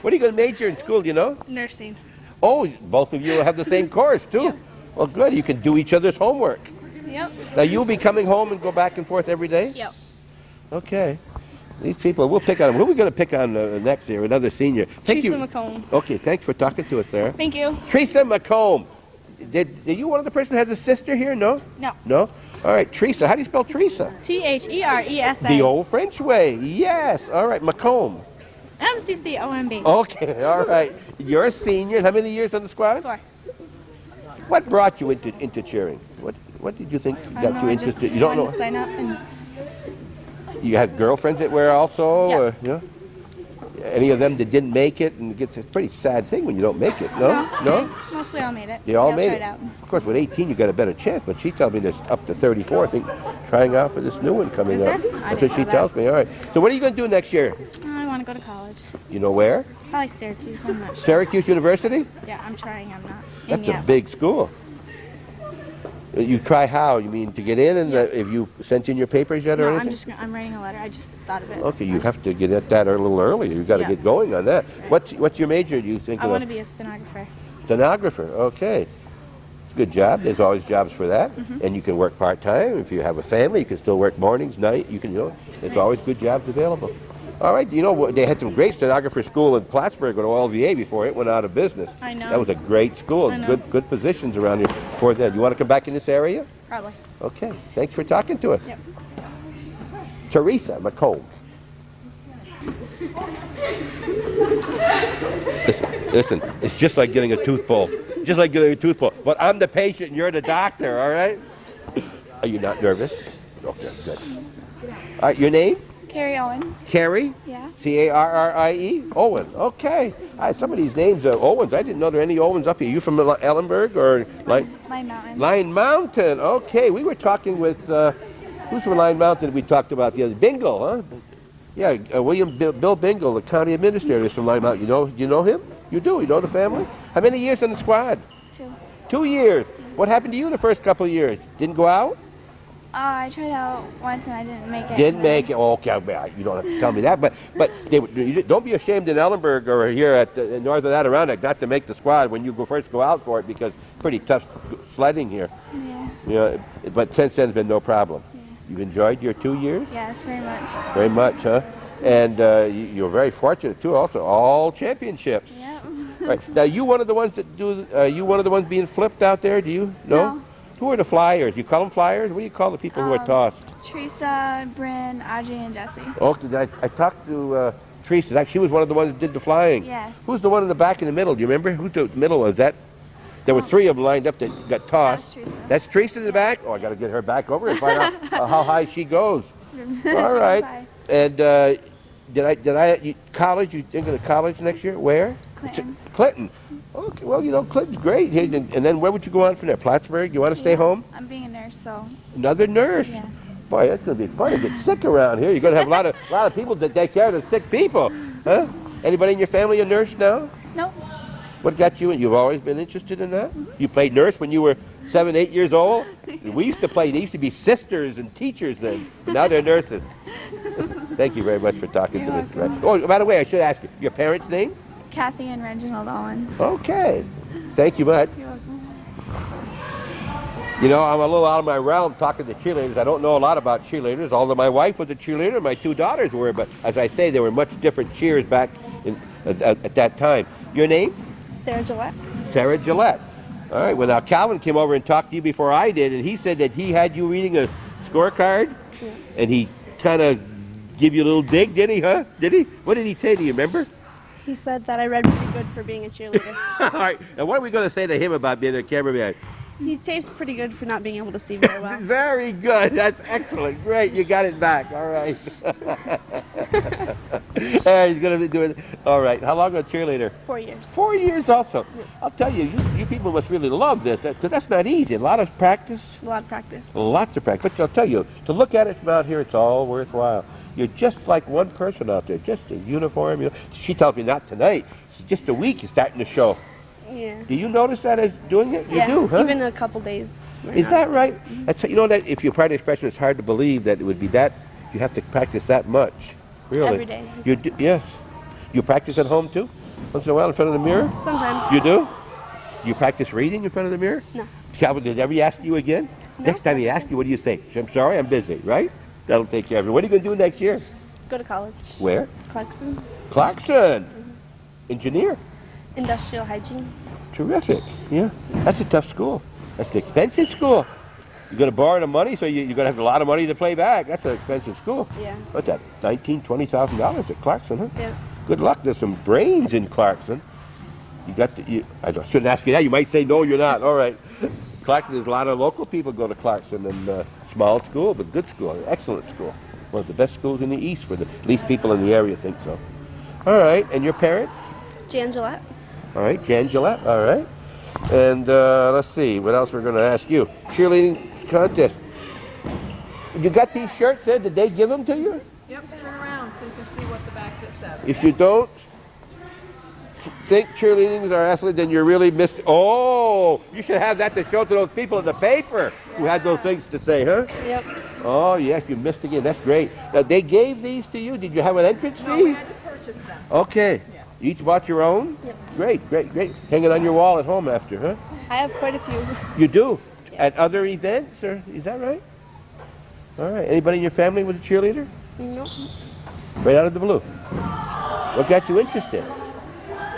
What are you going to major in school, do you know? Nursing. Oh, both of you will have the same course, too. Yep. Well, good. You can do each other's homework. Yep. Now, you'll be coming home and go back and forth every day? Yep. Okay. These people, we'll pick on them. Who are we going to pick on next year? Another senior. Thank Teresa you. McComb. Okay, thanks for talking to us, Sarah. Thank you. Teresa McComb. Did you one of the person that has a sister here? No? No. No? All right, Teresa. How do you spell Teresa? T-H-E-R-E-S-A. The old-French way. Yes. All right, McComb. M-C-C-O-M-B. Okay, all right. You're a senior. How many years on the squad? 4. What brought you into cheering? What did you think got you interested? You don't know. To sign up and You had girlfriends that were also? Yeah. Yeah. Any of them that didn't make it? And it's a pretty sad thing when you don't make it. No? No? mostly all made it. They all made tried it. out. Of course, with 18, you got a better chance. But she tells me there's up to 34, I think, trying out for this new one coming Is up. there? I That's didn't what she know tells me. All right. So what are you going to do next year? I want to go to college. You know where? Probably Syracuse. I'm not sure. Syracuse University? Yeah, I'm trying. I'm not. That's in a yet. big school. You try how? You mean to get in? And Yeah. have you sent in your papers yet or No, anything? I'm writing a letter. I just thought of it. Okay, you have to get at that a little earlier. You've got to Yeah. get going on that. What's your major, do you think? I want to be a stenographer. Stenographer, okay. Good job. There's always jobs for that. Mm-hmm. And you can work part-time. If you have a family, you can still work mornings, night. You can, there's always good jobs available. All right, they had some great stenographer school in Plattsburgh at OLVA before it went out of business. I know. That was a great school. I know. Good positions around here before then. You want to come back in this area? Probably. Okay, thanks for talking to us. Yep. Teresa McComb. Listen, it's just like getting a tooth pulled. Just like getting a tooth pulled. But I'm the patient and you're the doctor, all right? Are you not nervous? Okay, good. All right, your name? Carrie Owen. Carrie? Yeah. C-A-R-R-I-E? Owen, okay. Some of these names are Owens. I didn't know there are any Owens up here. You from Ellenburg or Line Mountain. Line Mountain? Okay, we were talking with, who's from Line Mountain we talked about the other? Bingle, huh? Yeah, Bill Bingle, the county administrator is from Line Mountain. You know him? You do? You know the family? How many years on the squad? 2. 2 years. What happened to you the first couple of years? Didn't go out? I tried out once and I didn't make it. Didn't make it. Oh, okay, you don't have to tell me that. But don't be ashamed in Ellenburg or here at north of that Adirondack not to make the squad when you first go out for it because it's pretty tough sledding here. Yeah. But since then, it's been no problem. Yeah. You've enjoyed your 2 years? Yes, very much. Very much, huh? And you're very fortunate too. Also, all championships. Yep. Right now, you one of the ones that do. You one of the ones being flipped out there? Do you? No. Who are the flyers? You call them flyers? What do you call the people who are tossed? Teresa, Bryn, Audrey, and Jesse. Okay, I talked to Teresa. She was one of the ones that did the flying. Yes. Who's the one in the back in the middle? Do you remember? Who's the middle was that? There were 3 of them lined up that got tossed. That's Teresa. That's Teresa in the back? Oh, I got to get her back over and find out how high she goes. All right. And college? You thinking of college next year? Where? Clinton. Clinton. Okay, well, Clinton's great. And then where would you go on from there? Plattsburgh? You want to stay home? I'm being a nurse, so. Another nurse? Yeah. Boy, that's going to be fun to get sick around here. You're going to have a lot of people that take care of the sick people. Huh? Anybody in your family a nurse now? Nope. What got you in? You've always been interested in that? You played nurse when you were 7, 8 years old? We used to play. They used to be sisters and teachers then. Now they're nurses. Thank you very much for talking to me. Right. Oh, by the way, I should ask you, your parents' name? Kathy and Reginald Owen. Okay. Thank you much. You're welcome. I'm a little out of my realm talking to cheerleaders. I don't know a lot about cheerleaders, although my wife was a cheerleader and my 2 daughters were. But as I say, there were much different cheers back at that time. Your name? Sarah Gillette. Sarah Gillette. All right. Well, now Calvin came over and talked to you before I did, and he said that he had you reading a scorecard, and he kind of give you a little dig, did he, huh? Did he? What did he say? Do you remember? He said that I read pretty good for being a cheerleader. All right. And what are we going to say to him about being a cameraman? He tapes pretty good for not being able to see very well. Very good. That's excellent. Great. You got it back. All right. He's going to be doing it. All right. How long a cheerleader? 4 years. 4 years also. I'll tell you, you people must really love this because that's not easy. A lot of practice. A lot of practice. Lots of practice. But I'll tell you, to look at it from out here, it's all worthwhile. You're just like one person out there, just a uniform. She tells me not tonight. Just a week is starting to show. Yeah. Do you notice that as doing it? Yeah, You do, huh? even a couple days. Is that right? That's, that if you practice expression, it's hard to believe that it would be that. You have to practice that much. Really? Every day. You do, yes. You practice at home too? Once in a while in front of the mirror? Sometimes. You do? You practice reading in front of the mirror? No. Calvin, did he ever ask you again? No. Next time he asks you, what do you say? I'm sorry, I'm busy, right? That'll take care of it. What are you going to do next year? Go to college. Where? Clarkson. Clarkson. Engineer. Industrial hygiene. Terrific. Yeah. That's a tough school. That's an expensive school. You're going to borrow the money, so you're going to have a lot of money to pay back. That's an expensive school. Yeah. What's that? $20,000 at Clarkson, huh? Yeah. Good luck. There's some brains in Clarkson. You got to. I shouldn't ask you that. You might say no. You're not. All right. Clarkson. There's a lot of local people go to Clarkson, and small school, but good school, excellent school. One of the best schools in the East, where the least people in the area think so. All right. And your parents? Jan Gillette. All right, Jan Gillette. All right. And let's see, what else we're going to ask you. Cheerleading contest. You got these shirts there? Did they give them to you? Yep, turn around so you can see what the back that says. If you don't think cheerleading is our athlete, then you're really missed. Oh, you should have that to show to those people in the paper who had those things to say, huh? Yep. Oh, yes, you missed again. That's great. Now, they gave these to you? Did you have an entrance fee? No, we had to purchase them. Okay. Yeah. You each bought your own? Yep. Great, great, great. Hanging on your wall at home after, huh? I have quite a few. You do? At other events, or is that right? All right. Anybody in your family was a cheerleader? Nope. Right out of the blue. What got you interested?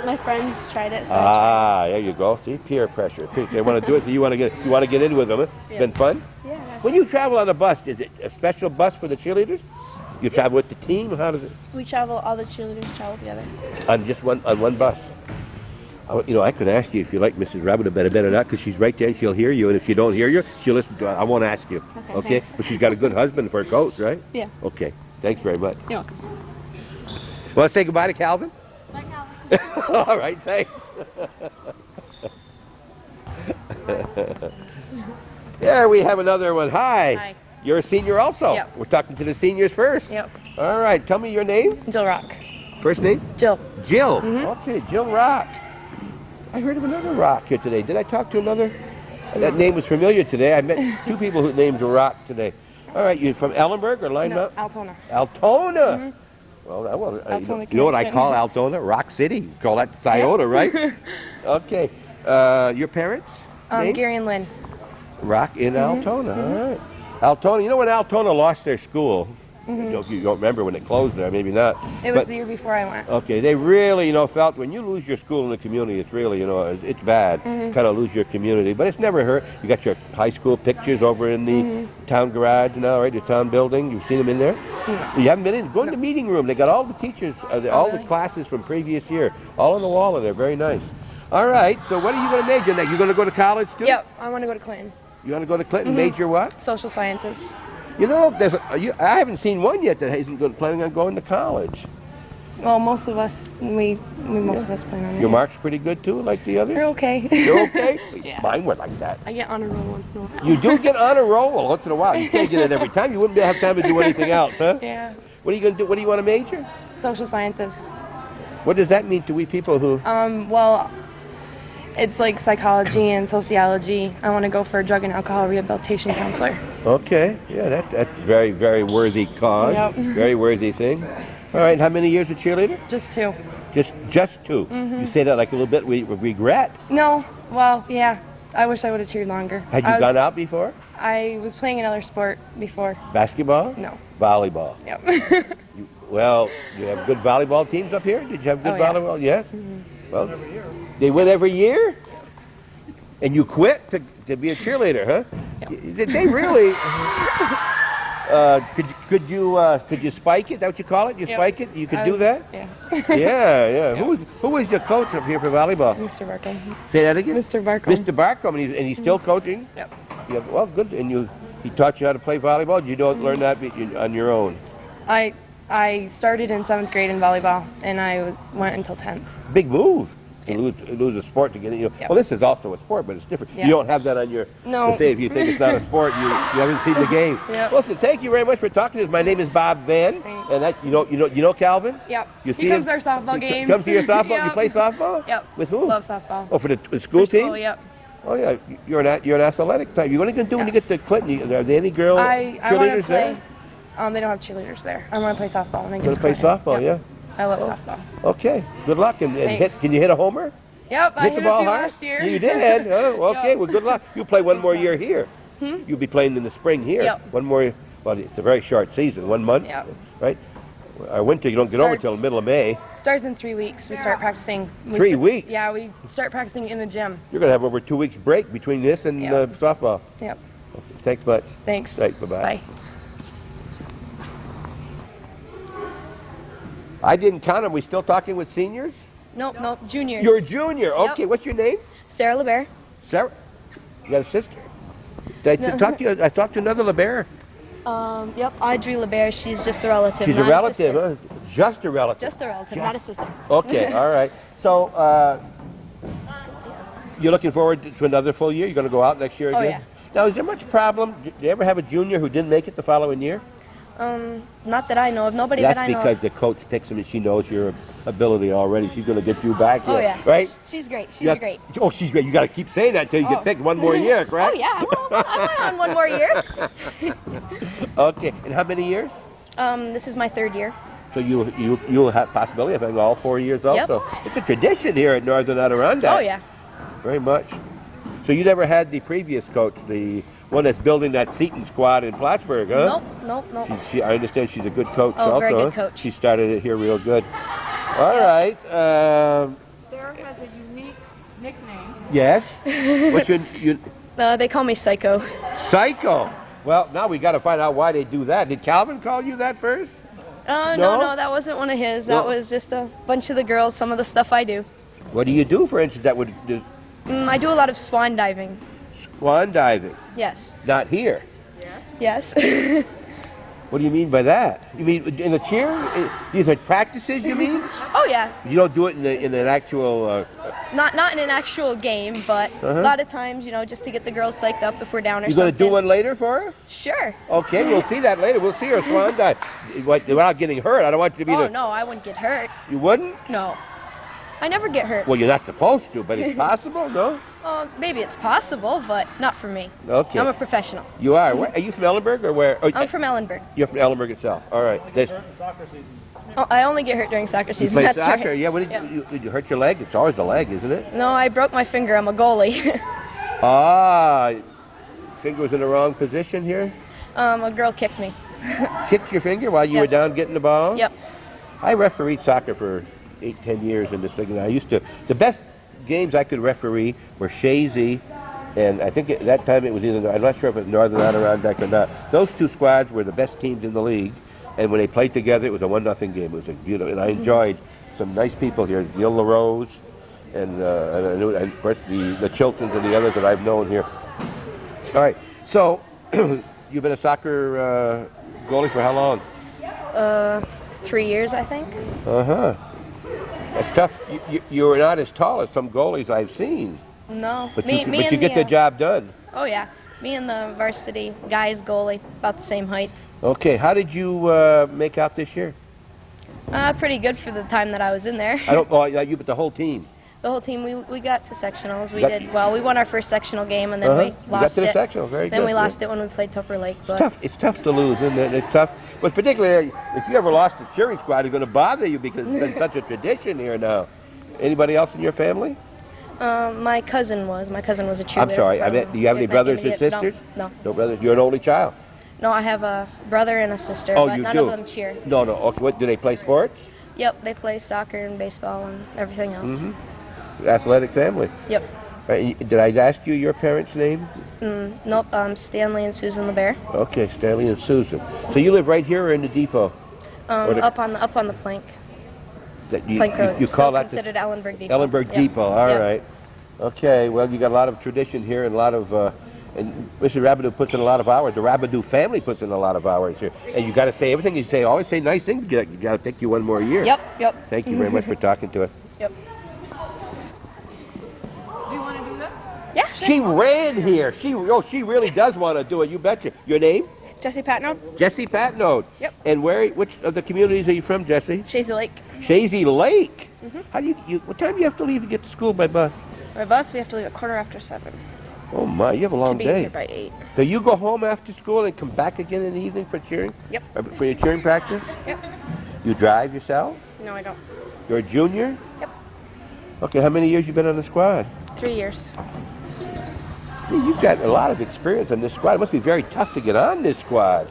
My friends tried it, so I tried. There you go. See, peer pressure. They want to do it, so you want to get in with them. Huh? Yeah. Been fun? Yeah. When you travel on a bus, is it a special bus for the cheerleaders? You travel with the team? How does it? We travel, all the cheerleaders travel together. On just one bus. I could ask you if you like Mrs. Rabbit a bit or not, because she's right there and she'll hear you. And if she don't hear you, she'll listen to it. I won't ask you. Okay? Thanks. But she's got a good husband for a coach, right? Yeah. Okay. Thanks very much. You're welcome. Want to say goodbye to Calvin? Bye, Calvin. All right, thanks. There we have another one. Hi. Hi. You're a senior also? Yep. We're talking to the seniors first. Yep. All right, tell me your name. Jill Rock. First name? Jill. Jill. Mhm. Okay, Jill Rock. I heard of another Rock here today. Did I talk to another? That name was familiar today. I met two people whose names were Rock today. All right, you from Ellenburg or Line No, Mountain? Altona. Altona. Mhm. Well, that was, Altona you know what I Connection. call Altona? Rock City. You call that Scioto, right? Okay. Your parents? Name? Gary and Lynn. Rock in Altona. All right. Altona. You know when Altona lost their school? You don't remember when it closed there, maybe not. It was But- the year before I went. Okay, they really, felt when you lose your school in the community, it's really, it's bad. Kind of lose your community, but it's never hurt. You got your high school pictures over in the town garage now, right? The town building. You've seen them in there? You haven't been in? Go in the meeting room. They got all the teachers, all the classes from previous year, all on the wall in there. Very nice. All right. So what are you going to major next? You going to go to college too? Yep. I want to go to Clinton. You want to go to Clinton? Major what? Social sciences. I haven't seen one yet that isn't planning on going to college. Well, most of us, most of us plan on it. Your marks pretty good too, like the others? They're okay. You're okay? Yeah. Mine were like that. I get honor roll once in a while. You do get on a roll once in a while. You can't get it every time. You wouldn't have time to do anything else, huh? Yeah. What are you going to do? What do you want to major? Social sciences. What does that mean to we people who... Well, it's like psychology and sociology. I want to go for a drug and alcohol rehabilitation counselor. Okay. Yeah, that's very, very worthy cause. Yep. Very worthy thing. All right. How many years a cheerleader? Just 2. Just 2. You say that like a little bit with regret. No. Well, yeah. I wish I would have cheered longer. Had you gone out before? I was playing another sport before. Basketball? No. Volleyball. Yep. You have good volleyball teams up here? Did you have good Oh, yeah. volleyball? Yes? Well, they win every year? And you quit to be a cheerleader, huh? Yep. Did they really... could you spike it? Is that what you call it? You Yep. spike it? You could do that? Yeah. Yeah. Who was your coach up here for volleyball? Mr. Barcombe. Say that again? Mr. Barcombe. Mr. Barcombe, and he's still coaching? Yep. Yeah, well, good. And he taught you how to play volleyball? Did you learn that on your own? I started in 7th grade in volleyball, and I went until 10th. Big move. Yeah. Lose a sport to get it. Yep. Well, this is also a sport, but it's different. Yeah. You don't have that on your. No. To say if you think it's not a sport, you haven't seen the game. Yep. Listen, thank you very much for talking to us. My name is Bob Van, Thanks. and that you know Calvin. Yep. You He see comes him? to our softball He games. comes to your softball. You Yep. play softball? Yep. With who? Love softball. Oh, for the school For team? school, yep. Oh yeah, you're an athletic type. What are you going to do when you get to Clinton? Are there any girl I want to cheerleaders play. there? They don't have cheerleaders there. I want to play softball when I You get want to to play Clinton. softball? Yep. Yeah. I love softball. Okay. Good luck and Thanks. Can you hit a homer? Yep, I Hit hit the ball a few hard? last year. You did? Oh, okay. Yep. Well, good luck. You'll play one more year here. You'll be playing in the spring here. Yep. One more. Well, it's a very short season. 1 month. Yep. Right. Winter, you don't get over till the middle of May. Starts in 3 weeks. We start practicing. 3 weeks? Yeah, we start practicing in the gym. You're going to have over 2 weeks break between this and softball. Yep. Okay, thanks much. Thanks. Thanks, bye-bye. Bye. I didn't count them. We still talking with seniors? Nope, juniors. You're a junior. Okay, what's your name? Sarah LeBear. Sarah? You got a sister? I talked to another LeBear. Yep, Audrey LeBear. She's just a relative. She's a relative, huh? Just a relative. Just a relative, not a sister. Okay, all right. So, you're looking forward to another full year? You're going to go out next year again? Oh, yeah. Now, is there much problem? Did you ever have a junior who didn't make it the following year? Not that I know of. Nobody that I know of. That's because the coach picks him and she knows your ability already. She's going to get you back here. Oh, yeah. Right? She's great. She's great. Oh, she's great. You got to keep saying that till you get picked one more year, correct? Oh, yeah. I'm on one more year. Okay. And how many years? This is my 3rd year. So you'll have possibility of having all 4 years also. Yep. It's a tradition here at Northern Adirondack. Oh, yeah. Very much. So you never had the previous coach, the one that's building that Seton squad in Plattsburgh, huh? Nope. I understand she's a good coach also. Oh, very good coach. She started it here real good. All right. Sarah has a unique nickname. Yes? What's your... They call me Psycho. Psycho? Well, now we got to find out why they do that. Did Calvin call you that first? No, that wasn't one of his. That was just a bunch of the girls, some of the stuff I do. What do you do, for instance, that would... I do a lot of swan diving. Swan diving? Yes. Not here? Yes. What do you mean by that? You mean in the cheer? These are practices, you mean? Oh, yeah. You don't do it in an actual... Not in an actual game, but a lot of times, just to get the girls psyched up if we're down or something. You going to do one later for her? Sure. Okay, we'll see that later. We'll see her swan dive. Without getting hurt. I don't want you to be no, I wouldn't get hurt. You wouldn't? No. I never get hurt. Well, you're not supposed to, but it's possible, no? Maybe it's possible, but not for me. Okay. I'm a professional. You are? Are you from Ellenburg or where? I'm from Ellenburg. You're from Ellenburg itself. All right. Soccer season. Oh, I only get hurt during soccer season. You play That's soccer? right. Yeah. What did you hurt your leg? It's always the leg, isn't it? No, I broke my finger. I'm a goalie. Finger was in the wrong position here? A girl kicked me. Kicked your finger while you were down getting the ball? Yep. I refereed soccer for 8-10 years in this thing. And the best games I could referee were Shazy, and I think at that time it was either, I'm not sure if it was Northern Adirondack or not. Those two squads were the best teams in the league, and when they played together, it was a 1-0 game. It was a beautiful, and I enjoyed some nice people here, Gil LaRose, and of course the Chiltons and the others that I've known here. All right, so you've been a soccer goalie for how long? 3 years, I think. Uh-huh. That's tough. You're not as tall as some goalies I've seen. No. But you get the job done. Oh, yeah. Me and the varsity guys goalie, about the same height. Okay. How did you make out this year? Pretty good for the time that I was in there. You, but the whole team. The whole team, we got to sectionals. We did well. We won our first sectional game, and then we lost it. Then we lost it when we played Tupper Lake. But It's tough to lose, isn't it? It's tough. But particularly if you ever lost the cheering squad, it's going to bother you because it's been such a tradition here now. Anybody else in your family? My cousin was. My cousin was a cheerleader. I'm sorry. Do you have any brothers or sisters? No. No brothers. You're an only child. No, I have a brother and a sister, but none of them cheer. No. Okay. What do they play sports? Yep, they play soccer and baseball and everything else. Mm-hmm. Athletic family. Yep. Did I ask you your parents' name? Nope, Stanley and Susan LeBear. Okay, Stanley and Susan. So you live right here or in the depot? Up on the plank. Plank Road. You Still call that considered Ellenburg Depot. Ellenburg Depot. All right. Okay. Well, you got a lot of tradition here and a lot of. And Mr. Rabidou puts in a lot of hours. The Rabidou family puts in a lot of hours here. And you got to say everything you say. Always say nice things. You got to take you one more year. Yep. Thank you very much for talking to us. Yep. Do you want to do this? Yeah, sure. She ran here. She really does want to do it. You betcha. Your name? Jesse Patno. Jesse Patno. Yep. And which of the communities are you from, Jesse? Shazy Lake. Shazy Lake. Mm-hmm. How do you? What time do you have to leave to get to school by bus? By bus, we have to leave at 7:15. Oh my, you have a long day. day. Here by 8. So you go home after school and come back again in the evening for cheering? Yep. For your cheering practice? Yep. You drive yourself? No, I don't. You're a junior? Yep. Okay, how many years you been on the squad? 3 years. You've got a lot of experience on this squad. It must be very tough to get on this squad.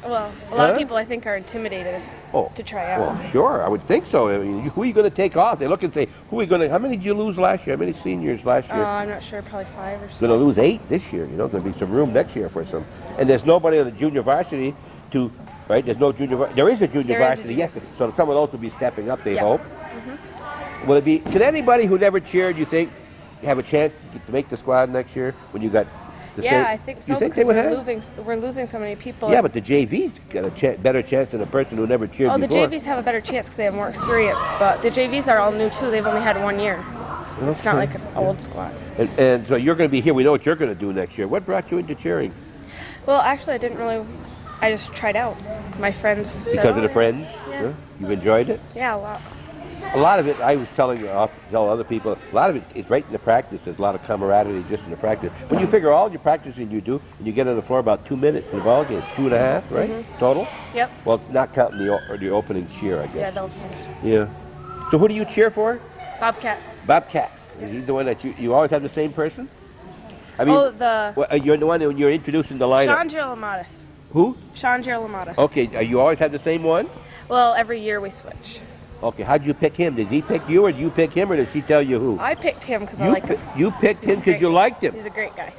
Well, a lot of people I think are intimidated to try out. Well, sure, I would think so. I mean, who are you going to take off? They look and say, who are you going to? How many did you lose last year? How many seniors last year? I'm not sure, probably 5 or 6. Going to lose 8 this year. You know, there's going to be some room next year for some. And there's nobody on the junior varsity to, right? There's no junior. There is a junior varsity, yes. So some of those will be stepping up. They hope. Will it be? Can anybody who never cheered, you think, have a chance to make the squad next year when you got? I think so. You think because they would we're losing so many people. Yeah, but the JVs got a better chance than a person who never cheered before. Oh, the JVs have a better chance because they have more experience, but the JVs are all new too. They've only had 1 year. Okay. It's not like an old squad. And so you're going to be here. We know what you're going to do next year. What brought you into cheering? Well, actually, I didn't really. I just tried out. My friends said, because of the friends? Yeah. You've enjoyed it? Yeah, a lot. A lot of it, I was telling other people, a lot of it is right in the practice. There's a lot of camaraderie just in the practice. When you figure all your practicing you do, and you get on the floor about 2 minutes in the ball game, 2.5, right? Total? Yep. Well, not counting the opening cheer, I guess. Yeah, they'll finish. Yeah. So who do you cheer for? Bobcats. Bobcats. Is he the one that you always have the same person? I mean, you're the one when you're introducing the lineup. Chandra Lamatis. Who? Chandra Lamatis. Okay, you always have the same one? Well, every year we switch. Okay, how did you pick him? Did he pick you, or did you pick him, or did she tell you who? I picked him because I liked him. You picked him because you liked him? He's a great guy.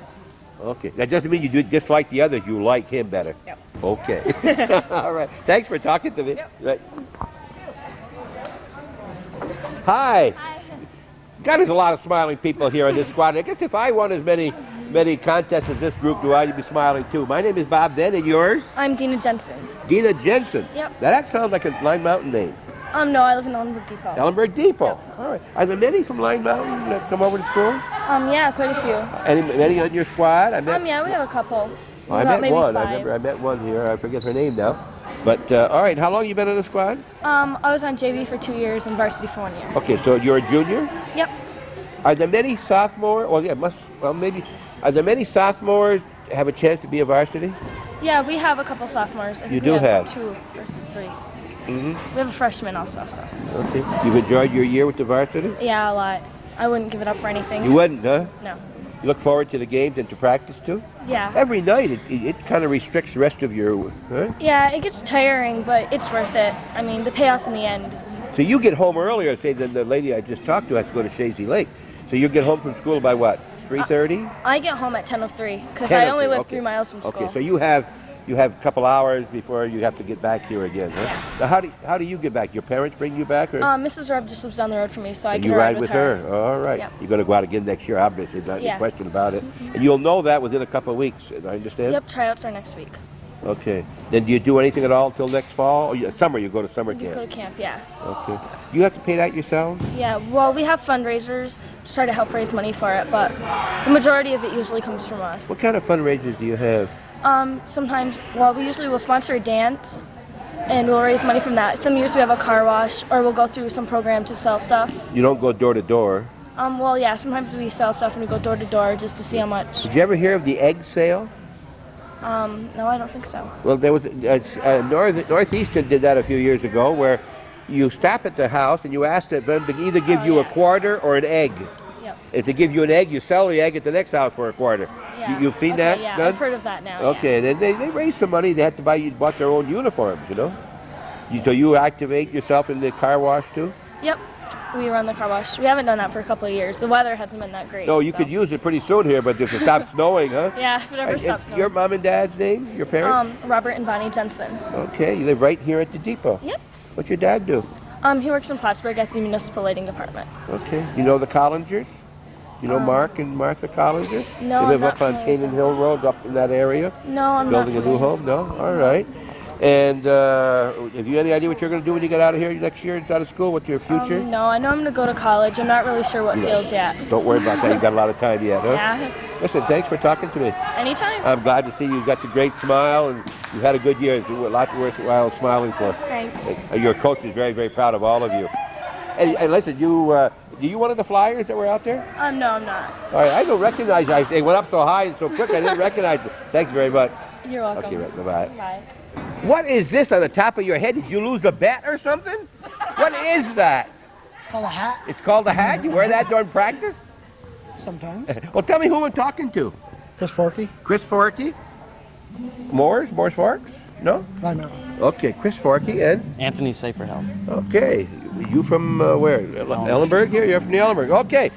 Okay, that doesn't mean you just like the others. You like him better. Yep. Okay. All right. Thanks for talking to me. Yep. Right. Hi. Hi. God, there's a lot of smiling people here in this squad. I guess if I won as many contests as this group do, I'd be smiling too. My name is Bob Venn, and yours? I'm Dina Jensen. Dina Jensen. Yep. Now that sounds like a Line Mountain name. No, I live in Ellenberg Depot. Ellenberg Depot. Yep. All right. Are there many from Line Mountain that come over to school? Yeah, quite a few. Any on your squad? Yeah, we have a couple. I met one. I met one here. I forget her name now. But all right. How long you been in the squad? I was on JV for 2 years and varsity for 1 year. Okay, so you're a junior? Yep. Are there many sophomores? Maybe. Are there many sophomores have a chance to be a varsity? Yeah, we have a couple sophomores. You do have 2 or 3. Mm-hmm. We have a freshman also, so. Okay. You've enjoyed your year with the varsity? Yeah, a lot. I wouldn't give it up for anything. You wouldn't, huh? No. You look forward to the games and to practice too? Yeah. Every night, it kind of restricts the rest of your, huh? Yeah, it gets tiring, but it's worth it. I mean, the payoff in the end is... So you get home earlier, say, than the lady I just talked to has to go to Shazy Lake. So you get home from school by what, 3:30? I get home at 10:03 because I only live 3 miles from school. Okay, so you have a couple hours before you have to get back here again, huh? Yeah. Now how do you get back? Your parents bring you back, or? Mrs. Rub just lives down the road from me, so I can you ride with her. All right. Yep. You're going to go out again next year, obviously, not any question about it. Mm-hmm. And you'll know that within a couple of weeks, I understand? Yep, tryouts are next week. Okay. Then do you do anything at all until next fall? Or summer, you go to summer We camp? go to camp, yeah. Okay. You have to pay that yourself? Yeah, well, we have fundraisers to try to help raise money for it, but the majority of it usually comes from us. What kind of fundraisers do you have? Sometimes, we usually will sponsor a dance, and we'll raise money from that. Some years we have a car wash, or we'll go through some program to sell stuff. You don't go door to door? Yeah, sometimes we sell stuff and we go door to door just to see how much. Did you ever hear of the egg sale? No, I don't think so. Well, there was Northeastern did that a few years ago, where you stop at the house and you ask them to either give you a quarter or an egg. Yep. If they give you an egg, you sell the egg at the next house for a quarter. Yeah. You've seen that? Yeah, done? I've heard of that now. Okay, yeah. and then they raise some money. They have to bought their own uniforms, you know. So you activate yourself in the car wash too? Yep. We run the car wash. We haven't done that for a couple of years. The weather hasn't been that great. No, you could use it pretty soon here, but if it stops snowing, huh? Yeah, if it ever stops snowing. Your mom and dad's name? Your parents? Robert and Bonnie Jensen. Okay, you live right here at the depot. Yep. What's your dad do? He works in Plattsburgh at the municipal lighting department. Okay. You know the Collingers? You know Mark and Martha Collinger? No, They live I'm up not on Canaan Hill Road, up in that area? No, I'm not. Building a new home? No? All right. And have you any idea what you're going to do when you get out of here next year, out of school? What's your future? No, I know I'm going to go to college. I'm not really sure what field yet. Don't worry about that. You've got a lot of time yet, huh? Yeah. Listen, thanks for talking to me. Anytime. I'm glad to see you got the great smile, and you've had a good year. It's a lot worthwhile smiling for. Thanks. Your coach is very, very proud of all of you. And listen, do you one of the flyers that were out there? No, I'm not. All right, I don't recognize you. They went up so high and so quick, I didn't recognize you. Thanks very much. You're welcome. Okay, right, bye-bye. Bye. What is this on the top of your head? Did you lose a bet or something? What is that? It's called a hat. It's called a hat? You wear that during practice? Sometimes. Well, tell me who I'm talking to. Chris Forkey. Chris Forkey? Morse Forks? No? Line Mountain. Okay, Chris Forkey and? Anthony Saperhell. Okay. You from where? Ellenburg here? You're from the Ellenburg. Okay.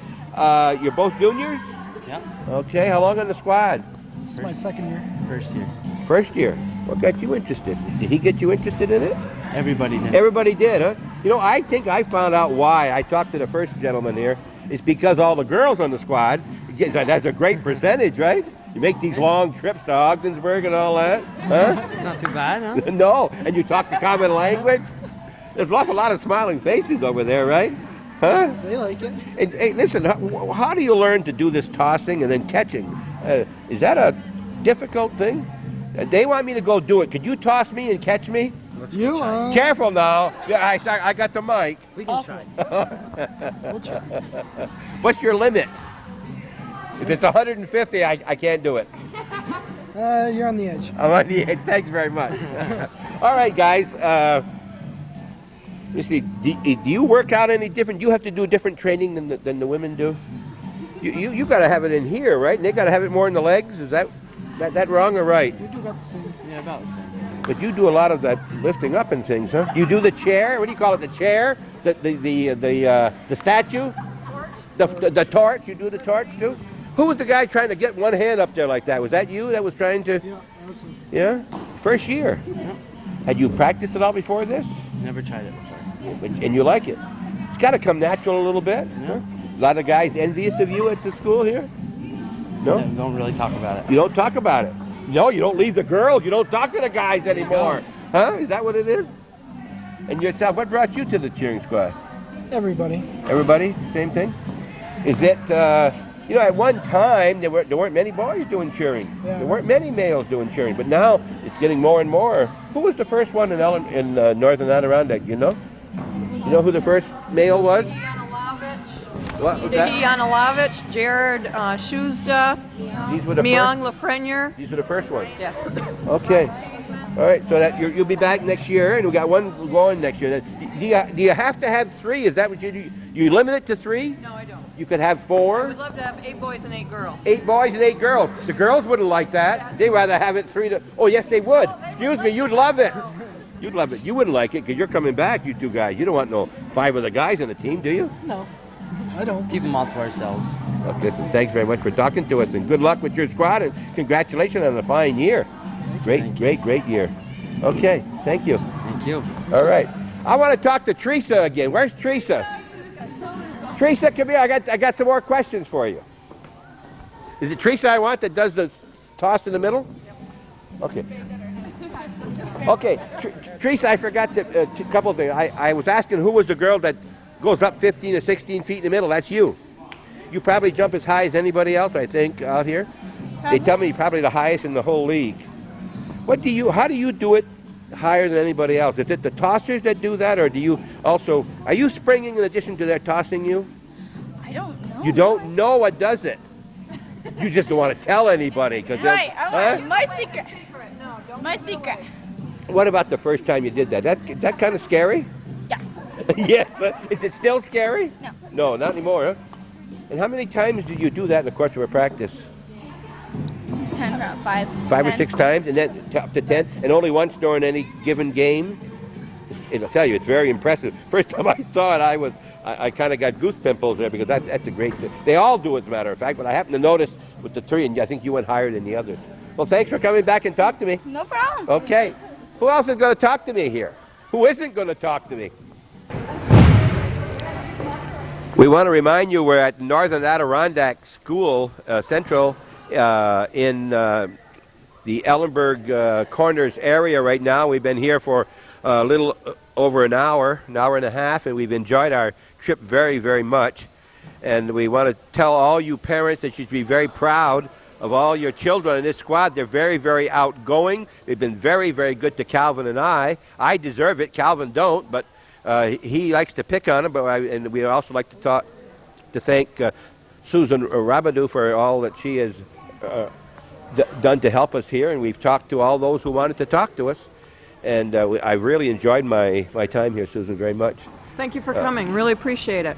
You're both juniors? Yeah. Okay. How long on the squad? This is my second year. First year. First year. What got you interested? Did he get you interested in it? Everybody did. Everybody did, huh? You know, I think I found out why. I talked to the first gentleman here. It's because all the girls on the squad, that's a great percentage, right? You make these long trips to Ogdensburg and all that, huh? Not too bad, huh? No, and you talk the common language. There's an awful lot of smiling faces over there, right? Huh? They like it. And, hey, listen, how do you learn to do this tossing and then catching? Is that a difficult thing? They want me to go do it. Could you toss me and catch me? You? Careful now. Yeah, I got the mic. We can try. We'll try. What's your limit? If it's 150, I can't do it. You're on the edge. I'm on the edge. Thanks very much. All right, guys. You see, do you work out any different? Do you have to do different training than the women do? You got to have it in here, right? And they got to have it more in the legs. Is that wrong or right? We do about the same. Yeah, about the same. But you do a lot of that lifting up and things, huh? You do the chair. What do you call it? The chair? The statue? The torch. You do the torch too? Who was the guy trying to get one hand up there like that? Was that you that was trying to? Yeah, that was him. Yeah? First year. Yeah. Had you practiced it all before this? Never tried it before. And you like it? It's got to come natural a little bit. Yeah. Huh? A lot of guys envious of you at the school here? No? Don't really talk about it. You don't talk about it? No, you don't leave the girls. You don't talk to the guys anymore. Huh? Is that what it is? And yourself, what brought you to the cheering squad? Everybody. Everybody? Same thing? Is it, you know, at one time, there weren't many boys doing cheering. Yeah. There weren't many males doing cheering. But now, it's getting more and more. Who was the first one in Northern Adirondack, you know? You know who the first male was? What was that? Yanulovich, Jared Shuzda, These were the Myung Lafreniere. These were the first ones. Yes. Okay. All right. So that you'll be back next year, and we got one going next year. Do you have to have 3? Is that what you do? You limit it to 3? No, I don't. You could have I 4. would love to have 8 boys and 8 girls. 8 boys and 8 girls. The girls wouldn't like that. They'd rather have it 3 to. Oh yes, they would. Excuse me. You'd love it. You'd love it. You wouldn't like it because you're coming back, you 2 guys. You don't want no 5 of the guys on the team, do you? No, I don't. Keep them all to ourselves. Listen, thanks very much for talking to us, and good luck with your squad, and congratulations on a fine year. Great year. Okay, thank you. Thank you. All right. I want to talk to Teresa again. Where's Teresa? Teresa, come here. I got some more questions for you. Is it Teresa I want that does the toss in the middle? Okay. Okay, Teresa, I forgot a couple of things. I was asking who was the girl that goes up 15 or 16 feet in the middle. That's you. You probably jump as high as anybody else, I think, out here. They tell me you're probably the highest in the whole league. How do you do it higher than anybody else? Is it the tossers that do that, or do you also, are you springing in addition to their tossing you? I don't know. You don't know what does it. You just don't want to tell anybody. Right, my secret. My secret. What about the first time you did that? That kind of scary? Yeah. Yes. Is it still scary? No. No, not anymore, huh? And how many times did you do that in the course of a practice? 10, 5. 5 or 6 times, and then up to 10, and only once during any given game? I'll tell you, it's very impressive. First time I saw it, I kind of got goose pimples there, because that's a great thing. They all do, as a matter of fact, but I happened to notice with the 3, and I think you went higher than the others. Well, thanks for coming back and talk to me. No problem. Okay. Who else is going to talk to me here? Who isn't going to talk to me? We want to remind you we're at Northern Adirondack School Central in the Ellenburg Corners area right now. We've been here for a little over an hour and a half, and we've enjoyed our trip very, very much. And we want to tell all you parents that you should be very proud of all your children in this squad. They're very, very outgoing. They've been very, very good to Calvin and I. I deserve it. Calvin don't, but he likes to pick on him. And we also like to thank Susan Rabadou for all that she has done to help us here. And we've talked to all those who wanted to talk to us. And I really enjoyed my time here, Susan, very much. Thank you for coming. Really appreciate it.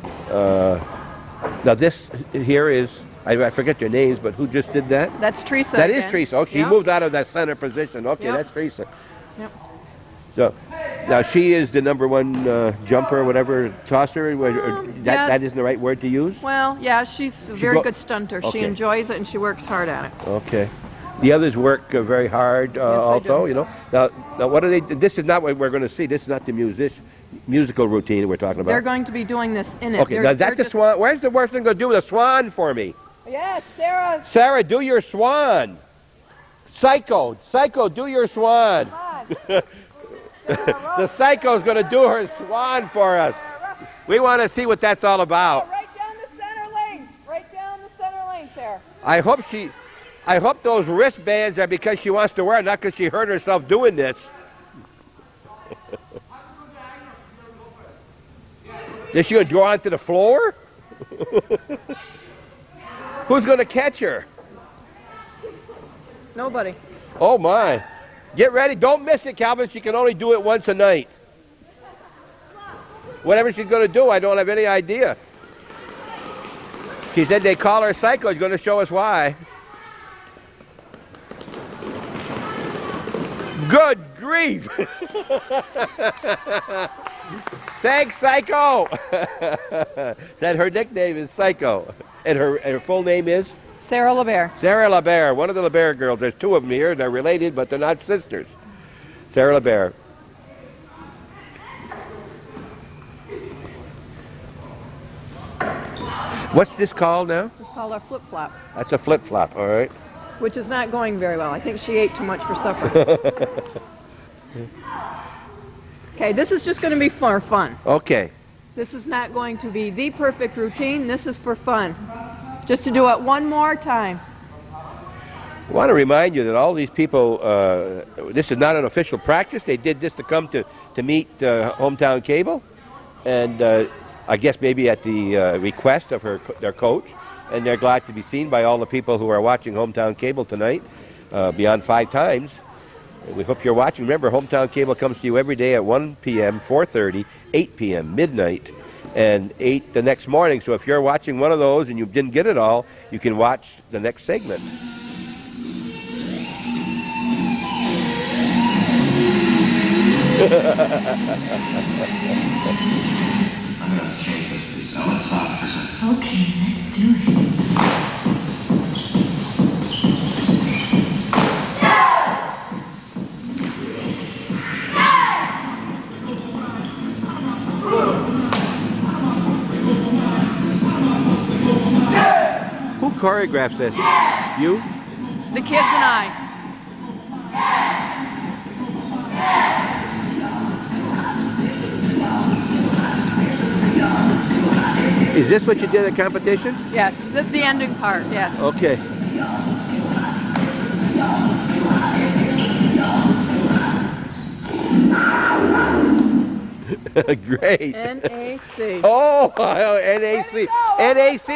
Now this here is, I forget your names, but who just did that? That's Teresa. That again. is Teresa. Okay, Yep. she moved out of that center position. Okay, Yep. that's Teresa. Yep. So now she is the #1 jumper, or whatever, tosser. That isn't the right word to use. Well, yeah, she's a very good stunter. Okay. She enjoys it and she works hard at it. Okay. The others work very hard also, you know. Now, what do they? This is not what we're going to see. This is not the musical routine that we're talking about. They're going to be doing this in it. Okay, now that's the swan. Where's the worst thing going to do with a swan for me? Yes, Sarah. Sarah, do your swan. Psycho, do your swan. The psycho's going to do her swan for us. We want to see what that's all about. Right down the center lane. Right down the center lane, Sarah. I hope those wristbands are because she wants to wear it, not because she hurt herself doing this. Is she going to draw onto the floor? Who's going to catch her? Nobody. Oh, my. Get ready. Don't miss it, Calvin. She can only do it once a night. Whatever she's going to do, I don't have any idea. She said they call her psycho. She's going to show us why. Good grief. Thanks, Psycho. That her nickname is Psycho. And her full name is? Sarah LeBaire. Sarah LeBaire, one of the LeBaire girls. There's two of them here. They're related, but they're not sisters. Sarah LeBaire. What's this called now? It's called our flip-flop. That's a flip-flop, all right. Which is not going very well. I think she ate too much for supper. Okay, this is just going to be for fun. Okay. This is not going to be the perfect routine. This is for fun. Just to do it one more time. I want to remind you that all these people, this is not an official practice. They did this to come to meet Hometown Cable. And I guess maybe at the request of their coach. And they're glad to be seen by all the people who are watching Hometown Cable tonight, beyond 5 times. We hope you're watching. Remember, Hometown Cable comes to you every day at 1 p.m., 4:30, 8 p.m., midnight, and 8 the next morning. So if you're watching one of those and you didn't get it all, you can watch the next segment. I'm going to change this, please. Now let's stop for a second. Okay, let's do it. Who choreographs this? You? The kids and I. Is this what you did at competition? Yes, the ending part, yes. Okay. Great. NAC. Oh, NAC. NAC,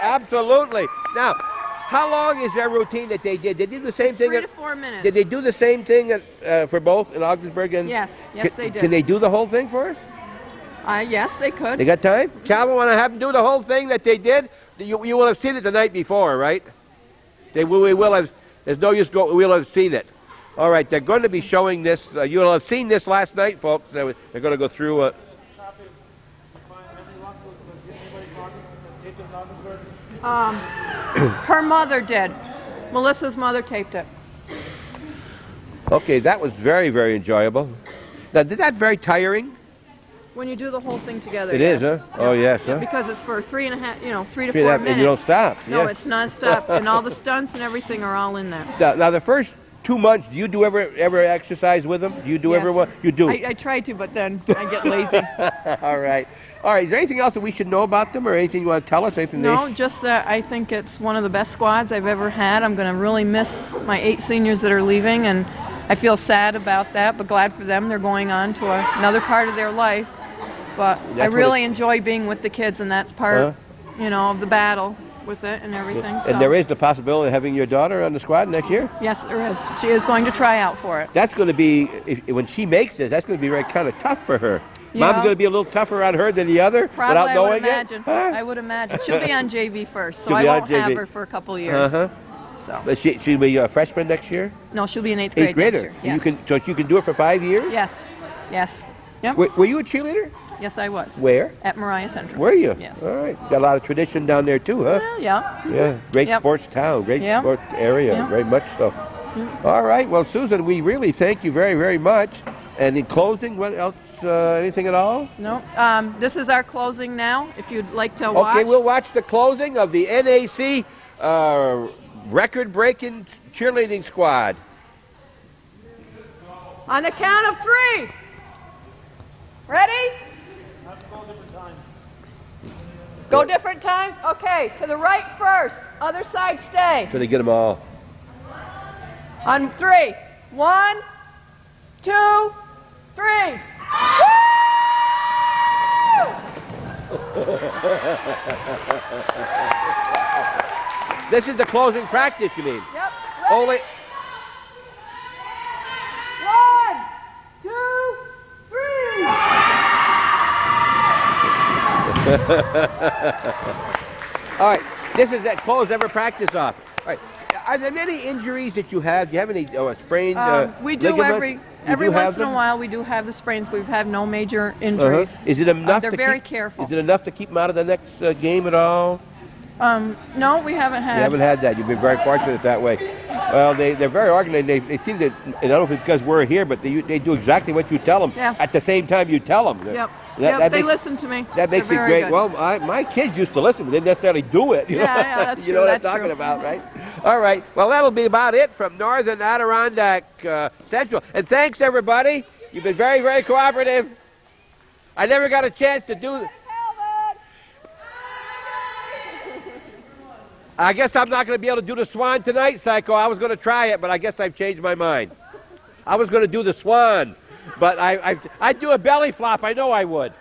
absolutely. Now, how long is their routine that they did? Did they do the same thing? 3 to 4 minutes. Did they do the same thing for both in Augsburg and? Yes, they did. Can they do the whole thing for us? Yes, they could. They got time? Calvin, want to have them do the whole thing that they did? You will have seen it the night before, right? We will have. There's no use go. We'll have seen it. All right, they're going to be showing this. You'll have seen this last night, folks. They're going to go through. Her mother did. Melissa's mother taped it. Okay, that was very, very enjoyable. Now, did that very tiring? When you do the whole thing together. It is, huh? Oh, yes, huh? Because it's for 3 to 4 minutes. And you don't stop. No, yeah. it's non-stop, and all the stunts and everything are all in there. Now the first 2 months, do you ever exercise with them? Do you do Yes. everyone? You do. I try to, but then I get lazy. All right. All right. Is there anything else that we should know about them, or anything you want to tell us? Anything? No, just that I think it's one of the best squads I've ever had. I'm going to really miss my 8 seniors that are leaving, and I feel sad about that, but glad for them. They're going on to another part of their life. But I really enjoy being with the kids, and that's part, of the battle with it and everything. And so. there is the possibility of having your daughter on the squad next year? Yes, there is. She is going to try out for it. That's going to be, when she makes this, that's going to be very kind of tough for her. Mom's going to be a little tougher on her than the other, Probably, without knowing I would imagine. it? Huh? I would imagine. She'll be on JV first, so She'll I be on won't have JV. her for a couple of years. So. But she'll be a freshman next year? No, she'll be in 8th grade grader. next year. Yes. So you can do it for 5 years? Yes. Yes. Yep. Were you a cheerleader? Yes, I was. Where? At Mariah Central. Were you? Yes. All right. Got a lot of tradition down there too, huh? Well, yeah. Yeah. Great Yep. sports town. Great Yep. sports area. Yep. Very much so. All right. Well, Susan, we really thank you very, very much. And in closing, what else? Anything at all? No. This is our closing now. If you'd like to watch. Okay, we'll watch the closing of the NAC record-breaking cheerleading squad. On the count of 3. Ready? Go different times? Okay. To the right first. Other side stay. So they get them all. On 3. 1, 2, 3. This is the closing practice, you mean? Yep. Only. 1, 2, 3. All right. This is that close ever practice off. All right. Are there many injuries that you have? Do you have any sprained we do ligaments? every once in them? a while. We do have the sprains, but we've had no major injuries. Is it enough? They're to very keep, careful. Is it enough to keep them out of the next game at all? No, we haven't had. You haven't had that. You've been very fortunate that way. Well, they're very organized. They seem to, I don't know if it's because we're here, but they do exactly what you tell them at the same time you tell them. Yep. That they makes, listen to me. That makes it They're very great. good. Well, my kids used to listen, but they didn't necessarily do it. You know? Yeah, that's you true. know what That's I'm talking true. about, right? All right. Well, that'll be about it from Northern Adirondack Central. And thanks, everybody. You've been very, very cooperative. I never got a chance to do. I guess I'm not going to be able to do the swan tonight, Psycho. I was going to try it, but I guess I've changed my mind. I was going to do the swan, but I'd do a belly flop. I know I would.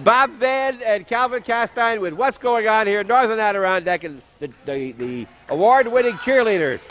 Bob Venn and Calvin Castine with What's Going On here in Northern Adirondack and the award-winning cheerleaders.